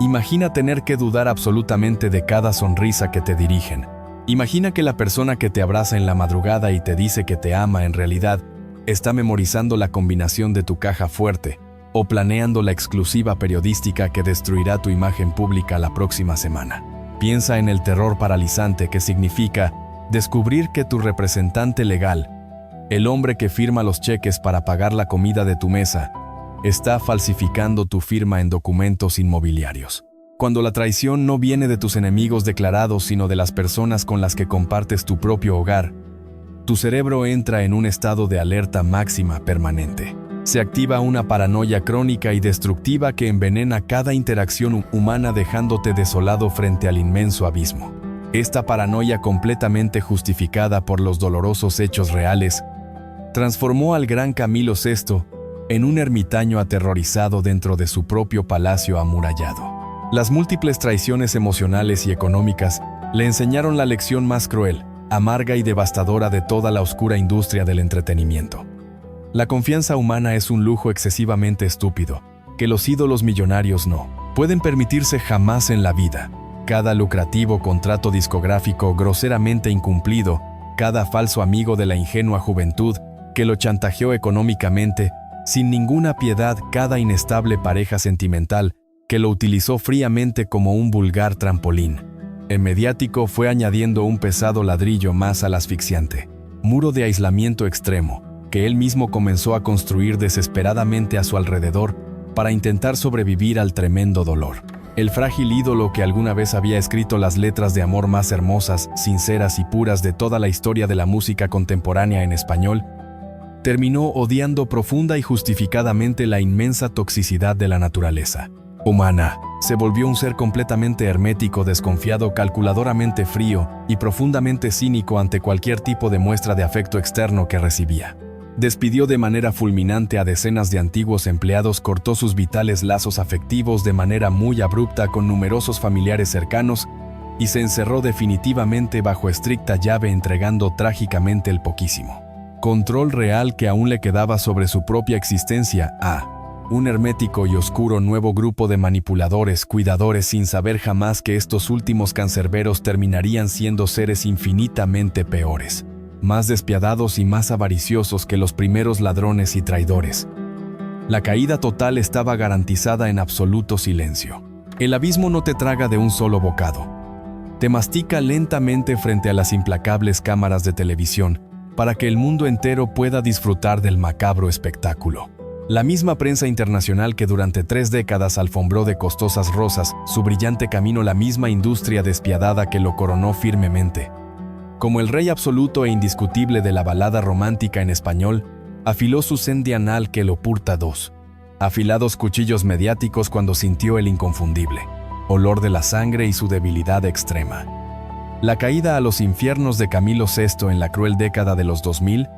Imagina tener que dudar absolutamente de cada sonrisa que te dirigen. Imagina que la persona que te abraza en la madrugada y te dice que te ama en realidad está memorizando la combinación de tu caja fuerte o planeando la exclusiva periodística que destruirá tu imagen pública la próxima semana. Piensa en el terror paralizante que significa descubrir que tu representante legal, el hombre que firma los cheques para pagar la comida de tu mesa, está falsificando tu firma en documentos inmobiliarios. Cuando la traición no viene de tus enemigos declarados, sino de las personas con las que compartes tu propio hogar, tu cerebro entra en un estado de alerta máxima permanente. Se activa una paranoia crónica y destructiva que envenena cada interacción humana, dejándote desolado frente al inmenso abismo. Esta paranoia, completamente justificada por los dolorosos hechos reales, transformó al gran Camilo VI en un ermitaño aterrorizado dentro de su propio palacio amurallado. Las múltiples traiciones emocionales y económicas le enseñaron la lección más cruel, amarga y devastadora de toda la oscura industria del entretenimiento. La confianza humana es un lujo excesivamente estúpido, que los ídolos millonarios no pueden permitirse jamás en la vida. Cada lucrativo contrato discográfico groseramente incumplido, cada falso amigo de la ingenua juventud que lo chantajeó económicamente, sin ninguna piedad, cada inestable pareja sentimental que lo utilizó fríamente como un vulgar trampolín. El mediático fue añadiendo un pesado ladrillo más al asfixiante muro de aislamiento extremo, que él mismo comenzó a construir desesperadamente a su alrededor para intentar sobrevivir al tremendo dolor. El frágil ídolo que alguna vez había escrito las letras de amor más hermosas, sinceras y puras de toda la historia de la música contemporánea en español, terminó odiando profunda y justificadamente la inmensa toxicidad de la naturaleza humana. Se volvió un ser completamente hermético, desconfiado, calculadoramente frío y profundamente cínico ante cualquier tipo de muestra de afecto externo que recibía. Despidió de manera fulminante a decenas de antiguos empleados, cortó sus vitales lazos afectivos de manera muy abrupta con numerosos familiares cercanos y se encerró definitivamente bajo estricta llave, entregando trágicamente el poquísimo control real que aún le quedaba sobre su propia existencia a un hermético y oscuro nuevo grupo de manipuladores, cuidadores, sin saber jamás que estos últimos cancerberos terminarían siendo seres infinitamente peores, más despiadados y más avariciosos que los primeros ladrones y traidores. La caída total estaba garantizada en absoluto silencio. El abismo no te traga de un solo bocado. Te mastica lentamente frente a las implacables cámaras de televisión para que el mundo entero pueda disfrutar del macabro espectáculo. La misma prensa internacional que durante 3 décadas alfombró de costosas rosas su brillante camino, la misma industria despiadada que lo coronó firmemente como el rey absoluto e indiscutible de la balada romántica en español, afiló su sendianal que lo purta dos afilados cuchillos mediáticos cuando sintió el inconfundible olor de la sangre y su debilidad extrema. La caída a los infiernos de Camilo VI en la cruel década de los 2000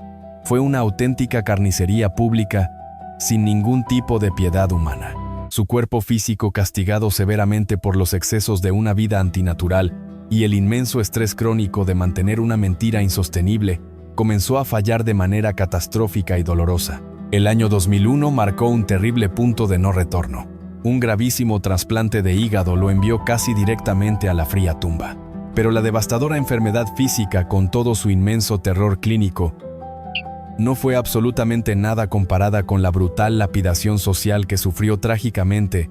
fue una auténtica carnicería pública sin ningún tipo de piedad humana. Su cuerpo físico, castigado severamente por los excesos de una vida antinatural y el inmenso estrés crónico de mantener una mentira insostenible, comenzó a fallar de manera catastrófica y dolorosa. El año 2001 marcó un terrible punto de no retorno. Un gravísimo trasplante de hígado lo envió casi directamente a la fría tumba. Pero la devastadora enfermedad física, con todo su inmenso terror clínico, no fue absolutamente nada comparada con la brutal lapidación social que sufrió trágicamente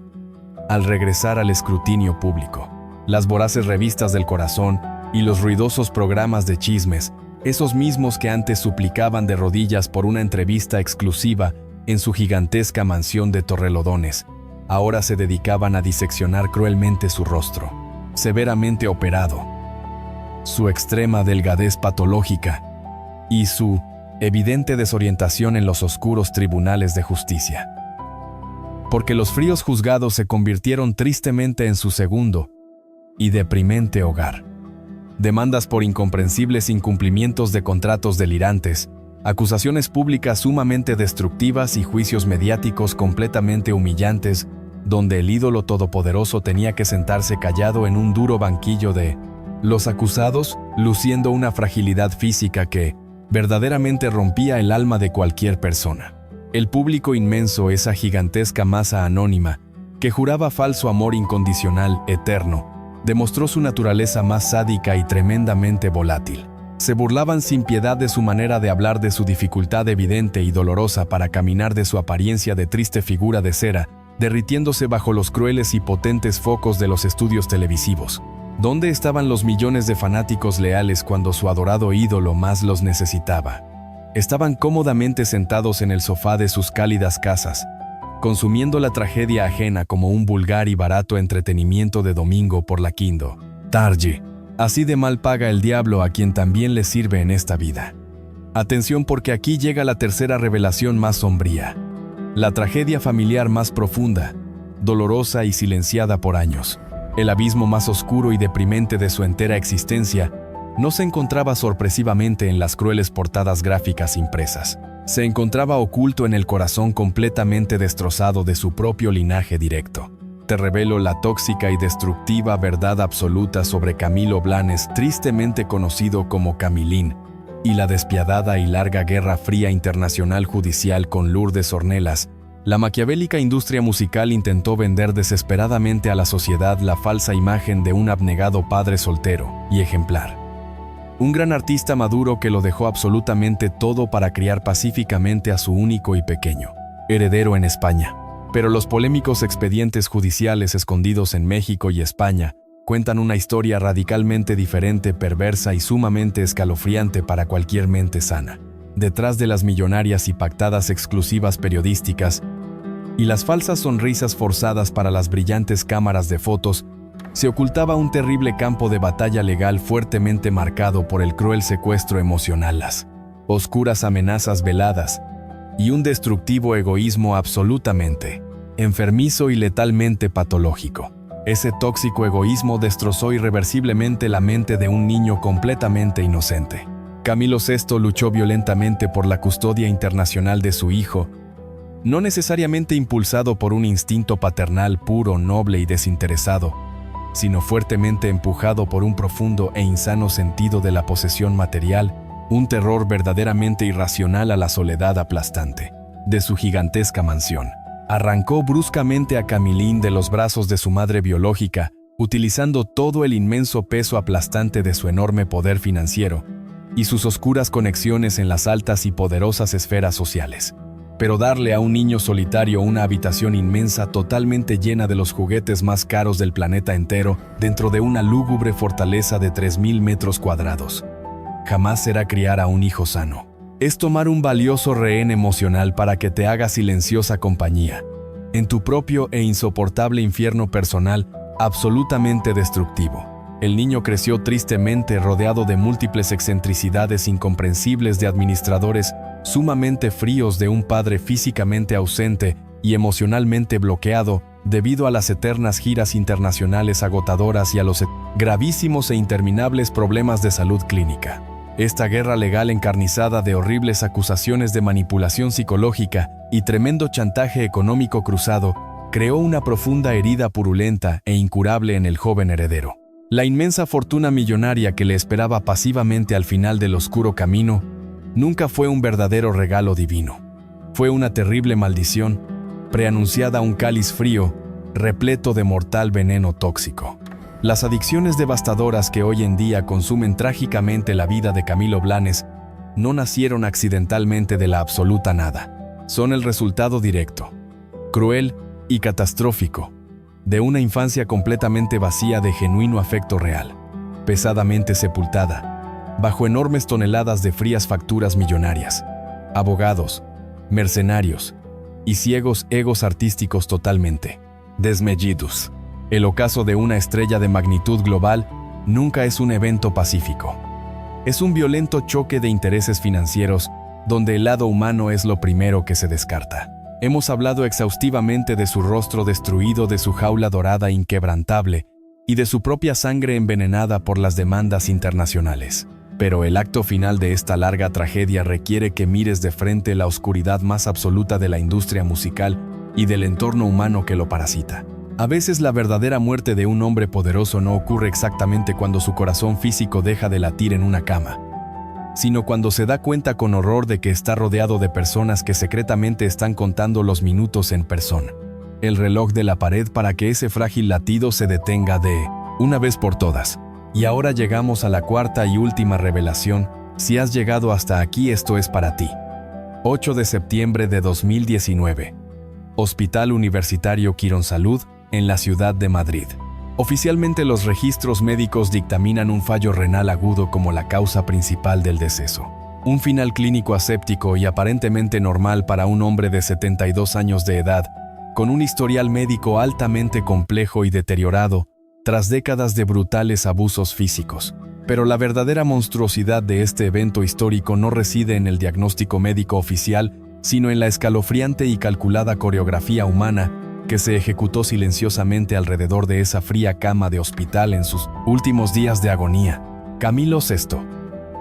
al regresar al escrutinio público. Las voraces revistas del corazón y los ruidosos programas de chismes, esos mismos que antes suplicaban de rodillas por una entrevista exclusiva en su gigantesca mansión de Torrelodones, ahora se dedicaban a diseccionar cruelmente su rostro, severamente operado, su extrema delgadez patológica y su evidente desorientación en los oscuros tribunales de justicia. Porque los fríos juzgados se convirtieron tristemente en su segundo y deprimente hogar. Demandas por incomprensibles incumplimientos de contratos delirantes, acusaciones públicas sumamente destructivas y juicios mediáticos completamente humillantes, donde el ídolo todopoderoso tenía que sentarse callado en un duro banquillo de los acusados, luciendo una fragilidad física que verdaderamente rompía el alma de cualquier persona. El público inmenso, esa gigantesca masa anónima, que juraba falso amor incondicional, eterno, demostró su naturaleza más sádica y tremendamente volátil. Se burlaban sin piedad de su manera de hablar, de su dificultad evidente y dolorosa para caminar, de su apariencia de triste figura de cera, derritiéndose bajo los crueles y potentes focos de los estudios televisivos. ¿Dónde estaban los millones de fanáticos leales cuando su adorado ídolo más los necesitaba? Estaban cómodamente sentados en el sofá de sus cálidas casas, consumiendo la tragedia ajena como un vulgar y barato entretenimiento de domingo por la quinto tarde. Así de mal paga el diablo a quien también le sirve en esta vida. Atención, porque aquí llega la tercera revelación más sombría. La tragedia familiar más profunda, dolorosa y silenciada por años. El abismo más oscuro y deprimente de su entera existencia no se encontraba sorpresivamente en las crueles portadas gráficas impresas. Se encontraba oculto en el corazón completamente destrozado de su propio linaje directo. Te revelo la tóxica y destructiva verdad absoluta sobre Camilo Blanes, tristemente conocido como Camilín, y la despiadada y larga guerra fría internacional judicial con Lourdes Ornelas, La maquiavélica industria musical intentó vender desesperadamente a la sociedad la falsa imagen de un abnegado padre soltero y ejemplar. Un gran artista maduro que lo dejó absolutamente todo para criar pacíficamente a su único y pequeño heredero en España. Pero los polémicos expedientes judiciales escondidos en México y España cuentan una historia radicalmente diferente, perversa y sumamente escalofriante para cualquier mente sana. Detrás de las millonarias y pactadas exclusivas periodísticas y las falsas sonrisas forzadas para las brillantes cámaras de fotos, se ocultaba un terrible campo de batalla legal fuertemente marcado por el cruel secuestro emocional, las oscuras amenazas veladas y un destructivo egoísmo absolutamente enfermizo y letalmente patológico. Ese tóxico egoísmo destrozó irreversiblemente la mente de un niño completamente inocente. Camilo VI luchó violentamente por la custodia internacional de su hijo, no necesariamente impulsado por un instinto paternal puro, noble y desinteresado, sino fuertemente empujado por un profundo e insano sentido de la posesión material, un terror verdaderamente irracional a la soledad aplastante de su gigantesca mansión. Arrancó bruscamente a Camilín de los brazos de su madre biológica, utilizando todo el inmenso peso aplastante de su enorme poder financiero y sus oscuras conexiones en las altas y poderosas esferas sociales. Pero darle a un niño solitario una habitación inmensa totalmente llena de los juguetes más caros del planeta entero, dentro de una lúgubre fortaleza de 3.000 metros cuadrados, jamás será criar a un hijo sano. Es tomar un valioso rehén emocional para que te haga silenciosa compañía en tu propio e insoportable infierno personal, absolutamente destructivo. El niño creció tristemente rodeado de múltiples excentricidades incomprensibles de administradores sumamente fríos, de un padre físicamente ausente y emocionalmente bloqueado debido a las eternas giras internacionales agotadoras y a los gravísimos e interminables problemas de salud clínica. Esta guerra legal encarnizada de horribles acusaciones de manipulación psicológica y tremendo chantaje económico cruzado creó una profunda herida purulenta e incurable en el joven heredero. La inmensa fortuna millonaria que le esperaba pasivamente al final del oscuro camino nunca fue un verdadero regalo divino. Fue una terrible maldición, preanunciada a un cáliz frío, repleto de mortal veneno tóxico. Las adicciones devastadoras que hoy en día consumen trágicamente la vida de Camilo Blanes no nacieron accidentalmente de la absoluta nada. Son el resultado directo, cruel y catastrófico de una infancia completamente vacía de genuino afecto real, pesadamente sepultada bajo enormes toneladas de frías facturas millonarias, abogados, mercenarios y ciegos egos artísticos totalmente desmedidos. El ocaso de una estrella de magnitud global nunca es un evento pacífico. Es un violento choque de intereses financieros donde el lado humano es lo primero que se descarta. Hemos hablado exhaustivamente de su rostro destruido, de su jaula dorada inquebrantable y de su propia sangre envenenada por las demandas internacionales. Pero el acto final de esta larga tragedia requiere que mires de frente la oscuridad más absoluta de la industria musical y del entorno humano que lo parasita. A veces la verdadera muerte de un hombre poderoso no ocurre exactamente cuando su corazón físico deja de latir en una cama, sino cuando se da cuenta con horror de que está rodeado de personas que secretamente están contando los minutos en persona. El reloj de la pared para que ese frágil latido se detenga de una vez por todas. Y ahora llegamos a la cuarta y última revelación. Si has llegado hasta aquí, esto es para ti. 8 de septiembre de 2019. Hospital Universitario Quirónsalud, en la ciudad de Madrid. Oficialmente los registros médicos dictaminan un fallo renal agudo como la causa principal del deceso. Un final clínico aséptico y aparentemente normal para un hombre de 72 años de edad, con un historial médico altamente complejo y deteriorado, tras décadas de brutales abusos físicos. Pero la verdadera monstruosidad de este evento histórico no reside en el diagnóstico médico oficial, sino en la escalofriante y calculada coreografía humana que se ejecutó silenciosamente alrededor de esa fría cama de hospital en sus últimos días de agonía. Camilo VI,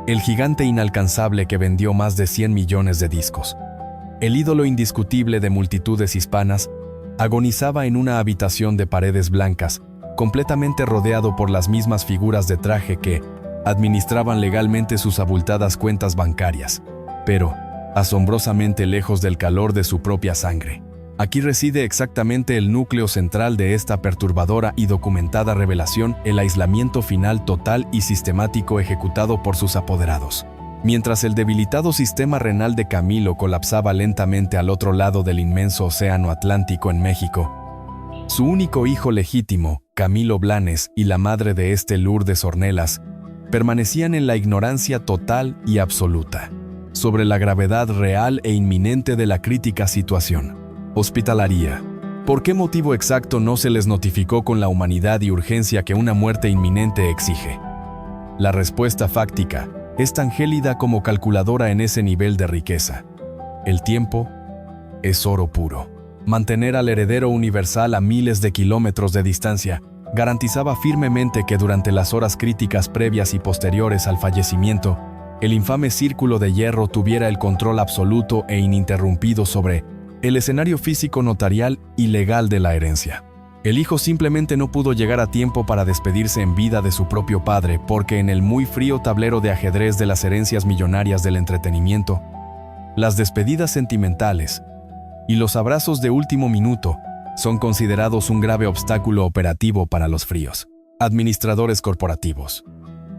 el gigante inalcanzable que vendió más de 100 millones de discos, el ídolo indiscutible de multitudes hispanas, agonizaba en una habitación de paredes blancas, completamente rodeado por las mismas figuras de traje que administraban legalmente sus abultadas cuentas bancarias, pero asombrosamente lejos del calor de su propia sangre. Aquí reside exactamente el núcleo central de esta perturbadora y documentada revelación, el aislamiento final total y sistemático ejecutado por sus apoderados. Mientras el debilitado sistema renal de Camilo colapsaba lentamente al otro lado del inmenso océano Atlántico en México, su único hijo legítimo, Camilo Blanes, y la madre de este, Lourdes Ornelas, permanecían en la ignorancia total y absoluta sobre la gravedad real e inminente de la crítica situación hospitalaria. ¿Por qué motivo exacto no se les notificó con la humanidad y urgencia que una muerte inminente exige? La respuesta fáctica es tan gélida como calculadora en ese nivel de riqueza. El tiempo es oro puro. Mantener al heredero universal a miles de kilómetros de distancia garantizaba firmemente que durante las horas críticas previas y posteriores al fallecimiento, el infame círculo de hierro tuviera el control absoluto e ininterrumpido sobre el escenario físico, notarial y legal de la herencia. El hijo simplemente no pudo llegar a tiempo para despedirse en vida de su propio padre, porque en el muy frío tablero de ajedrez de las herencias millonarias del entretenimiento, las despedidas sentimentales y los abrazos de último minuto son considerados un grave obstáculo operativo para los fríos administradores corporativos.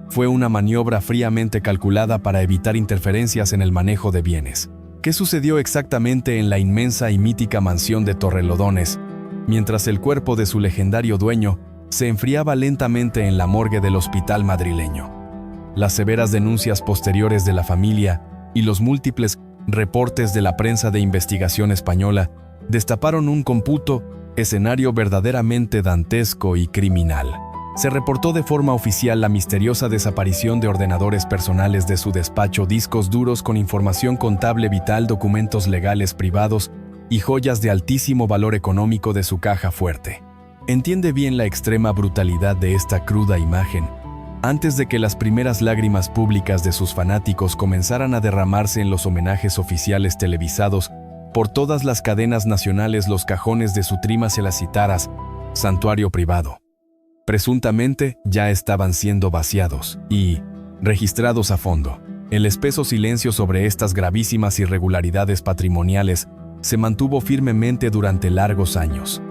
Fue una maniobra fríamente calculada para evitar interferencias en el manejo de bienes. ¿Qué sucedió exactamente en la inmensa y mítica mansión de Torrelodones, mientras el cuerpo de su legendario dueño se enfriaba lentamente en la morgue del hospital madrileño? Las severas denuncias posteriores de la familia y los múltiples reportes de la prensa de investigación española destaparon un computo escenario verdaderamente dantesco y criminal. Se reportó de forma oficial la misteriosa desaparición de ordenadores personales de su despacho, discos duros con información contable vital, documentos legales privados y joyas de altísimo valor económico de su caja fuerte. Entiende bien la extrema brutalidad de esta cruda imagen. Antes de que las primeras lágrimas públicas de sus fanáticos comenzaran a derramarse en los homenajes oficiales televisados por todas las cadenas nacionales, los cajones de su Trímacelacitaras, santuario privado, presuntamente ya estaban siendo vaciados y registrados a fondo. El espeso silencio sobre estas gravísimas irregularidades patrimoniales se mantuvo firmemente durante largos años,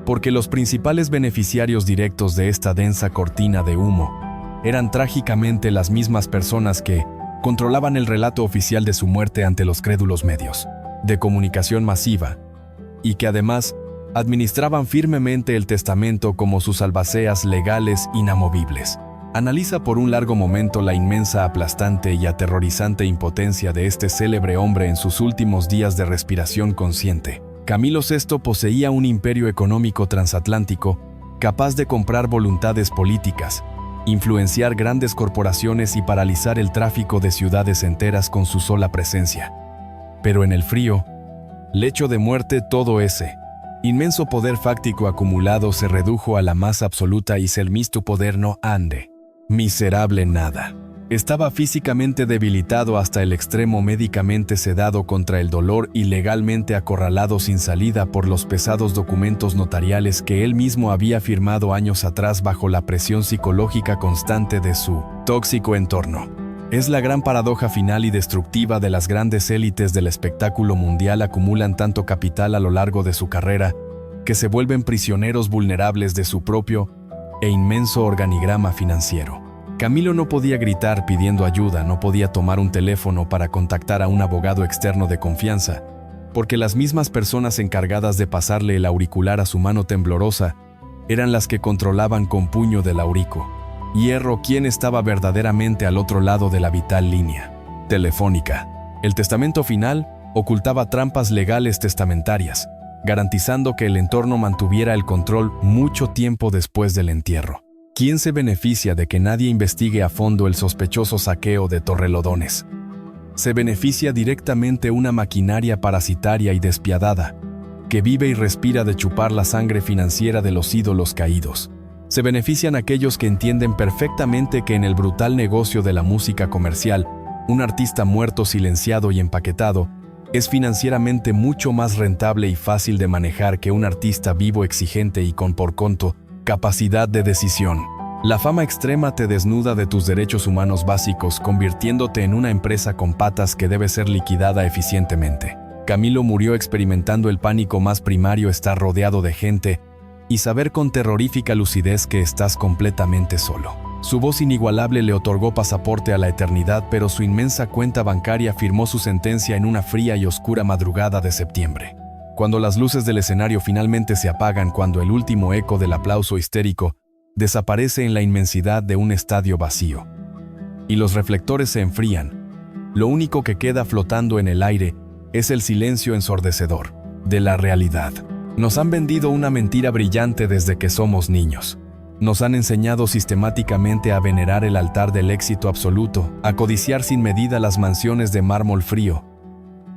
porque los principales beneficiarios directos de esta densa cortina de humo eran trágicamente las mismas personas que controlaban el relato oficial de su muerte ante los crédulos medios de comunicación masiva y que además administraban firmemente el testamento como sus albaceas legales inamovibles. Analiza por un largo momento la inmensa, aplastante y aterrorizante impotencia de este célebre hombre en sus últimos días de respiración consciente. Camilo VI poseía un imperio económico transatlántico capaz de comprar voluntades políticas, influenciar grandes corporaciones y paralizar el tráfico de ciudades enteras con su sola presencia. Pero en el frío lecho de muerte, todo ese inmenso poder fáctico acumulado se redujo a la más absoluta y selmisto poder no ande. Miserable nada. Estaba físicamente debilitado hasta el extremo, médicamente sedado contra el dolor y legalmente acorralado sin salida por los pesados documentos notariales que él mismo había firmado años atrás bajo la presión psicológica constante de su tóxico entorno. Es la gran paradoja final y destructiva de las grandes élites del espectáculo mundial. Acumulan tanto capital a lo largo de su carrera que se vuelven prisioneros vulnerables de su propio e inmenso organigrama financiero. Camilo no podía gritar pidiendo ayuda, no podía tomar un teléfono para contactar a un abogado externo de confianza, porque las mismas personas encargadas de pasarle el auricular a su mano temblorosa eran las que controlaban con puño del aurico hierro quién estaba verdaderamente al otro lado de la vital línea telefónica. El testamento final ocultaba trampas legales testamentarias, garantizando que el entorno mantuviera el control mucho tiempo después del entierro. ¿Quién se beneficia de que nadie investigue a fondo el sospechoso saqueo de Torrelodones? Se beneficia directamente una maquinaria parasitaria y despiadada, que vive y respira de chupar la sangre financiera de los ídolos caídos. Se benefician aquellos que entienden perfectamente que en el brutal negocio de la música comercial, un artista muerto, silenciado y empaquetado es financieramente mucho más rentable y fácil de manejar que un artista vivo, exigente y con por conto capacidad de decisión. La fama extrema te desnuda de tus derechos humanos básicos, convirtiéndote en una empresa con patas que debe ser liquidada eficientemente. Camilo murió experimentando el pánico más primario, estar rodeado de gente y saber con terrorífica lucidez que estás completamente solo. Su voz inigualable le otorgó pasaporte a la eternidad, pero su inmensa cuenta bancaria firmó su sentencia en una fría y oscura madrugada de septiembre. Cuando las luces del escenario finalmente se apagan, cuando el último eco del aplauso histérico desaparece en la inmensidad de un estadio vacío y los reflectores se enfrían, lo único que queda flotando en el aire es el silencio ensordecedor de la realidad. Nos han vendido una mentira brillante desde que somos niños. Nos han enseñado sistemáticamente a venerar el altar del éxito absoluto, a codiciar sin medida las mansiones de mármol frío,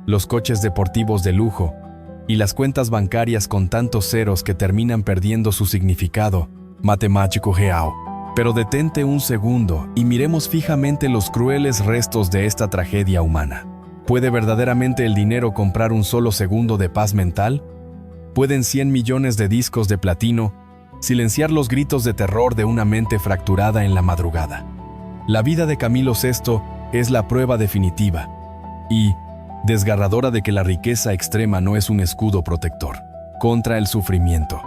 los coches deportivos de lujo y las cuentas bancarias con tantos ceros que terminan perdiendo su significado matemático real. Pero detente un segundo y miremos fijamente los crueles restos de esta tragedia humana. ¿Puede verdaderamente el dinero comprar un solo segundo de paz mental? ¿Pueden 100 millones de discos de platino silenciar los gritos de terror de una mente fracturada en la madrugada? La vida de Camilo VI es la prueba definitiva y desgarradora de que la riqueza extrema no es un escudo protector contra el sufrimiento.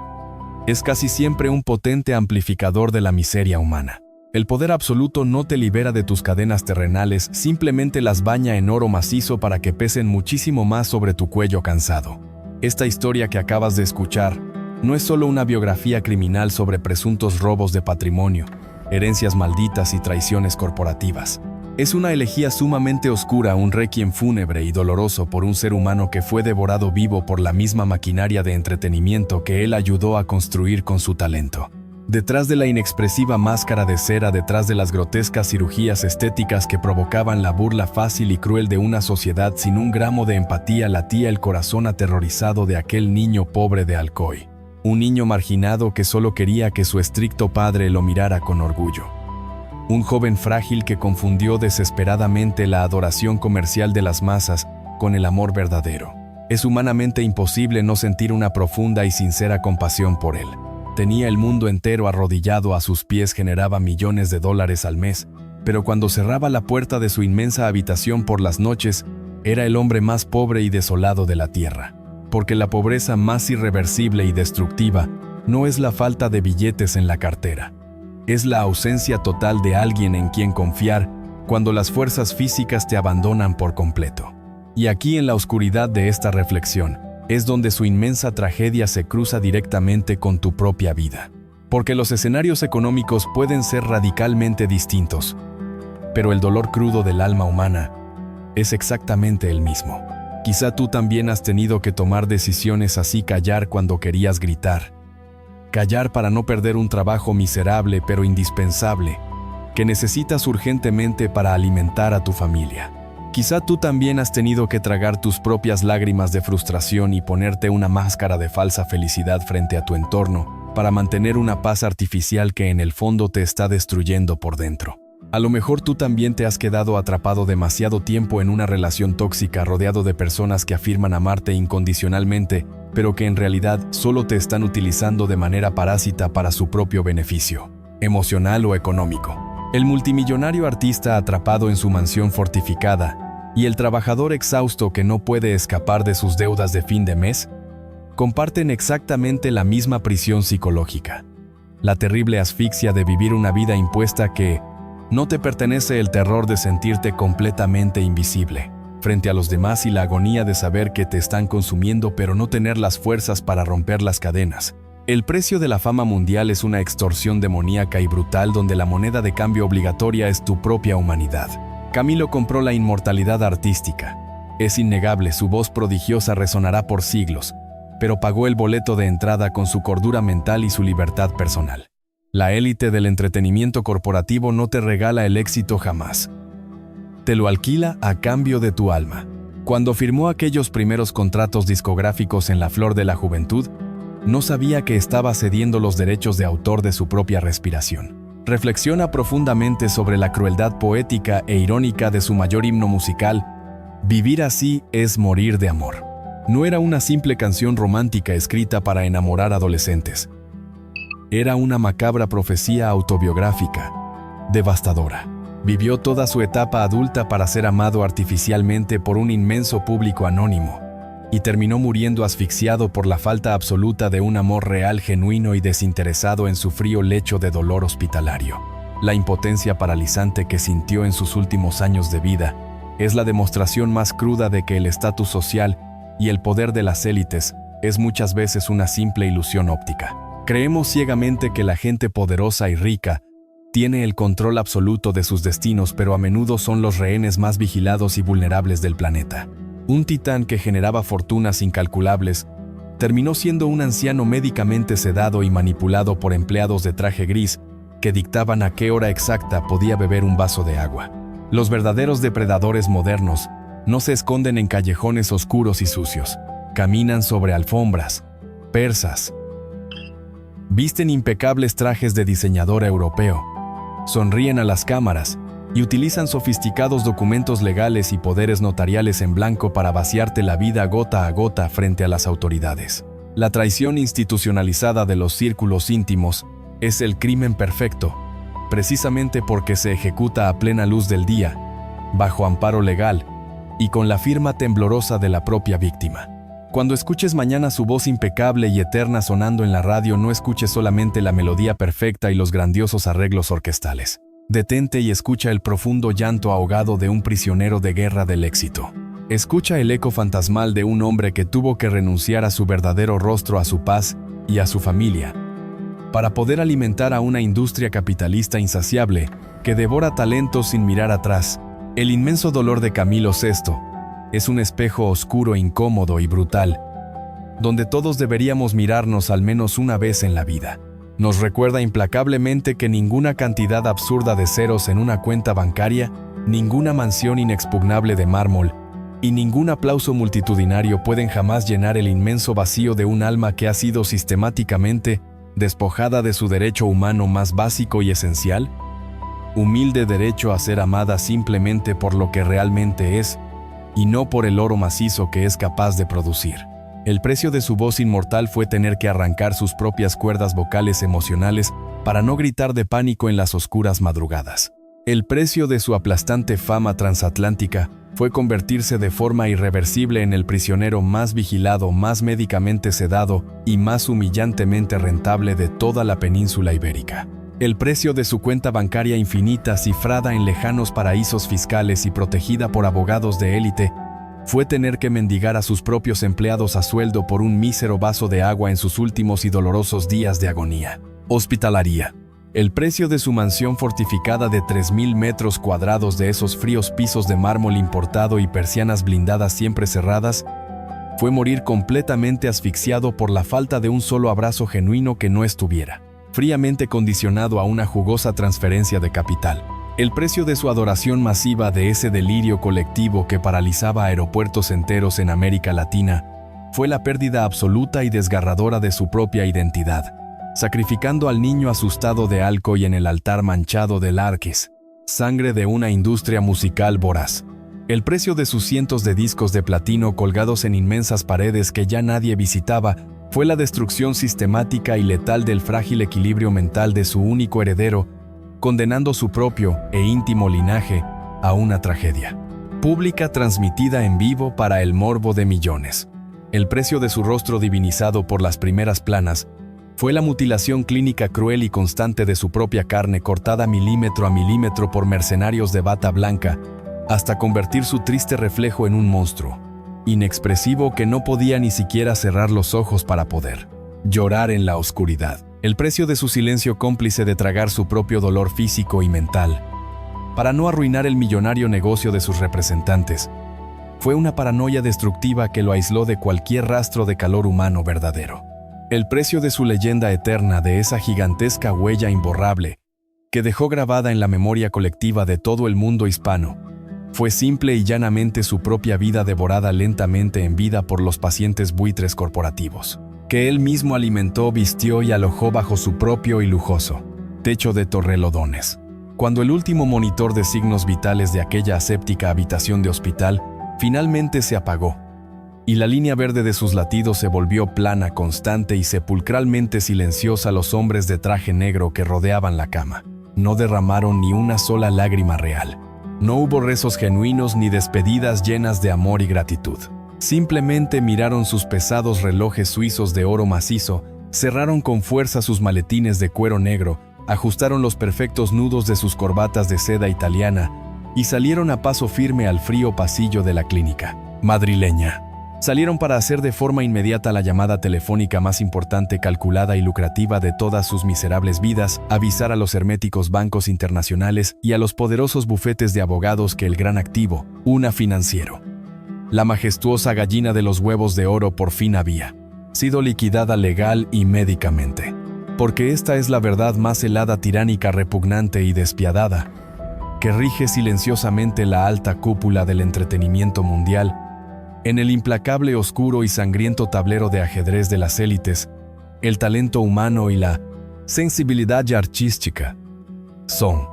Es casi siempre un potente amplificador de la miseria humana. El poder absoluto no te libera de tus cadenas terrenales, simplemente las baña en oro macizo para que pesen muchísimo más sobre tu cuello cansado. Esta historia que acabas de escuchar no es solo una biografía criminal sobre presuntos robos de patrimonio, herencias malditas y traiciones corporativas. Es una elegía sumamente oscura, un requiem fúnebre y doloroso por un ser humano que fue devorado vivo por la misma maquinaria de entretenimiento que él ayudó a construir con su talento. Detrás de la inexpresiva máscara de cera, detrás de las grotescas cirugías estéticas que provocaban la burla fácil y cruel de una sociedad sin un gramo de empatía, latía el corazón aterrorizado de aquel niño pobre de Alcoy. Un niño marginado que solo quería que su estricto padre lo mirara con orgullo. Un joven frágil que confundió desesperadamente la adoración comercial de las masas con el amor verdadero. Es humanamente imposible no sentir una profunda y sincera compasión por él. Tenía el mundo entero arrodillado a sus pies, generaba millones de dólares al mes, pero cuando cerraba la puerta de su inmensa habitación por las noches, era el hombre más pobre y desolado de la tierra. Porque la pobreza más irreversible y destructiva no es la falta de billetes en la cartera. Es la ausencia total de alguien en quien confiar cuando las fuerzas físicas te abandonan por completo. Y aquí, en la oscuridad de esta reflexión, es donde su inmensa tragedia se cruza directamente con tu propia vida. Porque los escenarios económicos pueden ser radicalmente distintos, pero el dolor crudo del alma humana es exactamente el mismo. Quizá tú también has tenido que tomar decisiones así: callar cuando querías gritar, callar para no perder un trabajo miserable pero indispensable, que necesitas urgentemente para alimentar a tu familia. Quizá tú también has tenido que tragar tus propias lágrimas de frustración y ponerte una máscara de falsa felicidad frente a tu entorno para mantener una paz artificial que en el fondo te está destruyendo por dentro. A lo mejor tú también te has quedado atrapado demasiado tiempo en una relación tóxica, rodeado de personas que afirman amarte incondicionalmente, pero que en realidad solo te están utilizando de manera parásita para su propio beneficio, emocional o económico. El multimillonario artista atrapado en su mansión fortificada y el trabajador exhausto que no puede escapar de sus deudas de fin de mes comparten exactamente la misma prisión psicológica. La terrible asfixia de vivir una vida impuesta que no te pertenece, el terror de sentirte completamente invisible frente a los demás y la agonía de saber que te están consumiendo pero no tener las fuerzas para romper las cadenas. El precio de la fama mundial es una extorsión demoníaca y brutal donde la moneda de cambio obligatoria es tu propia humanidad. Camilo compró la inmortalidad artística. Es innegable, su voz prodigiosa resonará por siglos, pero pagó el boleto de entrada con su cordura mental y su libertad personal. La élite del entretenimiento corporativo no te regala el éxito jamás. Te lo alquila a cambio de tu alma. Cuando firmó aquellos primeros contratos discográficos en la flor de la juventud, no sabía que estaba cediendo los derechos de autor de su propia respiración. Reflexiona profundamente sobre la crueldad poética e irónica de su mayor himno musical. Vivir así es morir de amor. No era una simple canción romántica escrita para enamorar adolescentes. Era una macabra profecía autobiográfica, devastadora. Vivió toda su etapa adulta para ser amado artificialmente por un inmenso público anónimo, y terminó muriendo asfixiado por la falta absoluta de un amor real, genuino y desinteresado en su frío lecho de dolor hospitalario. La impotencia paralizante que sintió en sus últimos años de vida es la demostración más cruda de que el estatus social y el poder de las élites es muchas veces una simple ilusión óptica. Creemos ciegamente que la gente poderosa y rica tiene el control absoluto de sus destinos, pero a menudo son los rehenes más vigilados y vulnerables del planeta. Un titán que generaba fortunas incalculables terminó siendo un anciano médicamente sedado y manipulado por empleados de traje gris que dictaban a qué hora exacta podía beber un vaso de agua. Los verdaderos depredadores modernos no se esconden en callejones oscuros y sucios. Caminan sobre alfombras persas. Visten impecables trajes de diseñador europeo. Sonríen a las cámaras y utilizan sofisticados documentos legales y poderes notariales en blanco para vaciarte la vida gota a gota frente a las autoridades. La traición institucionalizada de los círculos íntimos es el crimen perfecto, precisamente porque se ejecuta a plena luz del día, bajo amparo legal y con la firma temblorosa de la propia víctima. Cuando escuches mañana su voz impecable y eterna sonando en la radio, no escuches solamente la melodía perfecta y los grandiosos arreglos orquestales. Detente y escucha el profundo llanto ahogado de un prisionero de guerra del éxito. Escucha el eco fantasmal de un hombre que tuvo que renunciar a su verdadero rostro, a su paz y a su familia, para poder alimentar a una industria capitalista insaciable que devora talentos sin mirar atrás. El inmenso dolor de Camilo VI es un espejo oscuro, incómodo y brutal, donde todos deberíamos mirarnos al menos una vez en la vida. Nos recuerda implacablemente que ninguna cantidad absurda de ceros en una cuenta bancaria, ninguna mansión inexpugnable de mármol y ningún aplauso multitudinario pueden jamás llenar el inmenso vacío de un alma que ha sido sistemáticamente despojada de su derecho humano más básico y esencial, humilde derecho a ser amada simplemente por lo que realmente es, y no por el oro macizo que es capaz de producir. El precio de su voz inmortal fue tener que arrancar sus propias cuerdas vocales emocionales para no gritar de pánico en las oscuras madrugadas. El precio de su aplastante fama transatlántica fue convertirse de forma irreversible en el prisionero más vigilado, más médicamente sedado y más humillantemente rentable de toda la península ibérica. El precio de su cuenta bancaria infinita, cifrada en lejanos paraísos fiscales y protegida por abogados de élite, fue tener que mendigar a sus propios empleados a sueldo por un mísero vaso de agua en sus últimos y dolorosos días de agonía hospitalaria. El precio de su mansión fortificada de 3.000 metros cuadrados de esos fríos pisos de mármol importado y persianas blindadas siempre cerradas, fue morir completamente asfixiado por la falta de un solo abrazo genuino que no estuviera fríamente condicionado a una jugosa transferencia de capital. El precio de su adoración masiva, de ese delirio colectivo que paralizaba aeropuertos enteros en América Latina, fue la pérdida absoluta y desgarradora de su propia identidad, sacrificando al niño asustado de Alcoy en el altar manchado de Larquis, sangre de una industria musical voraz. El precio de sus cientos de discos de platino colgados en inmensas paredes que ya nadie visitaba fue la destrucción sistemática y letal del frágil equilibrio mental de su único heredero, condenando su propio e íntimo linaje a una tragedia pública transmitida en vivo para el morbo de millones. El precio de su rostro divinizado por las primeras planas fue la mutilación clínica cruel y constante de su propia carne, cortada milímetro a milímetro por mercenarios de bata blanca, hasta convertir su triste reflejo en un monstruo inexpresivo que no podía ni siquiera cerrar los ojos para poder llorar en la oscuridad. El precio de su silencio cómplice de tragar su propio dolor físico y mental, para no arruinar el millonario negocio de sus representantes, fue una paranoia destructiva que lo aisló de cualquier rastro de calor humano verdadero. El precio de su leyenda eterna, de esa gigantesca huella imborrable que dejó grabada en la memoria colectiva de todo el mundo hispano, fue simple y llanamente su propia vida devorada lentamente en vida por los pacientes buitres corporativos, que él mismo alimentó, vistió y alojó bajo su propio y lujoso techo de torrelodones. Cuando el último monitor de signos vitales de aquella aséptica habitación de hospital finalmente se apagó, y la línea verde de sus latidos se volvió plana, constante y sepulcralmente silenciosa, los hombres de traje negro que rodeaban la cama no derramaron ni una sola lágrima real. No hubo rezos genuinos ni despedidas llenas de amor y gratitud. Simplemente miraron sus pesados relojes suizos de oro macizo, cerraron con fuerza sus maletines de cuero negro, ajustaron los perfectos nudos de sus corbatas de seda italiana y salieron a paso firme al frío pasillo de la clínica madrileña. Salieron para hacer de forma inmediata la llamada telefónica más importante, calculada y lucrativa de todas sus miserables vidas, avisar a los herméticos bancos internacionales y a los poderosos bufetes de abogados que el gran activo, una financiero, la majestuosa gallina de los huevos de oro, por fin había sido liquidada legal y médicamente. Porque esta es la verdad más helada, tiránica, repugnante y despiadada, que rige silenciosamente la alta cúpula del entretenimiento mundial. En el implacable, oscuro y sangriento tablero de ajedrez de las élites, el talento humano y la sensibilidad artística son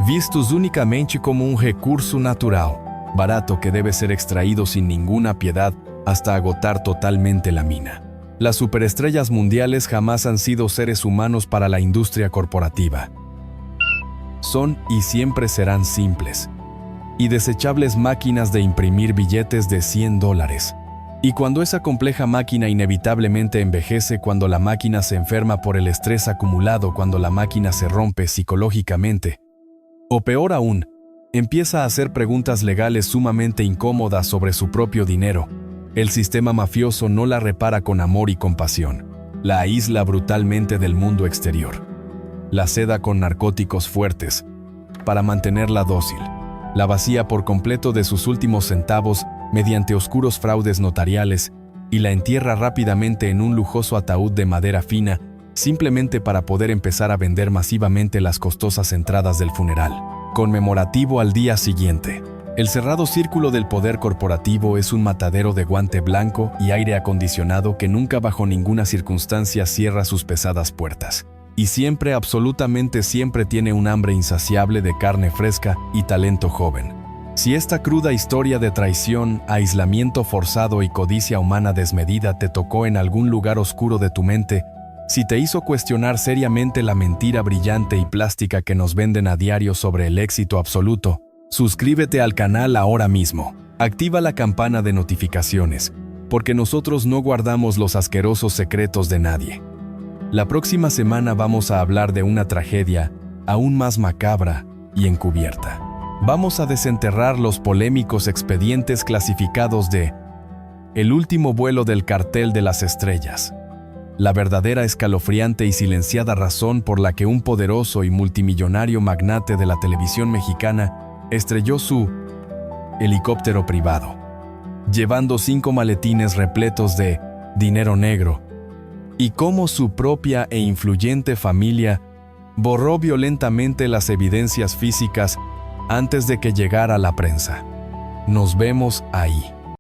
vistos únicamente como un recurso natural, barato, que debe ser extraído sin ninguna piedad hasta agotar totalmente la mina. Las superestrellas mundiales jamás han sido seres humanos para la industria corporativa. Son y siempre serán simples y desechables máquinas de imprimir billetes de $100. Y cuando esa compleja máquina inevitablemente envejece, cuando la máquina se enferma por el estrés acumulado, cuando la máquina se rompe psicológicamente, o peor aún, empieza a hacer preguntas legales sumamente incómodas sobre su propio dinero, el sistema mafioso no la repara con amor y compasión. La aísla brutalmente del mundo exterior. La seda con narcóticos fuertes para mantenerla dócil. La vacía por completo de sus últimos centavos mediante oscuros fraudes notariales y la entierra rápidamente en un lujoso ataúd de madera fina, simplemente para poder empezar a vender masivamente las costosas entradas del funeral conmemorativo al día siguiente. El cerrado círculo del poder corporativo es un matadero de guante blanco y aire acondicionado que nunca, bajo ninguna circunstancia, cierra sus pesadas puertas. Y siempre, absolutamente siempre, tiene un hambre insaciable de carne fresca y talento joven. Si esta cruda historia de traición, aislamiento forzado y codicia humana desmedida te tocó en algún lugar oscuro de tu mente, si te hizo cuestionar seriamente la mentira brillante y plástica que nos venden a diario sobre el éxito absoluto, suscríbete al canal ahora mismo. Activa la campana de notificaciones, porque nosotros no guardamos los asquerosos secretos de nadie. La próxima semana vamos a hablar de una tragedia aún más macabra y encubierta. Vamos a desenterrar los polémicos expedientes clasificados de El último vuelo del cartel de las estrellas. La verdadera, escalofriante y silenciada razón por la que un poderoso y multimillonario magnate de la televisión mexicana estrelló su helicóptero privado, llevando 5 maletines repletos de dinero negro, y cómo su propia e influyente familia borró violentamente las evidencias físicas antes de que llegara la prensa. Nos vemos ahí.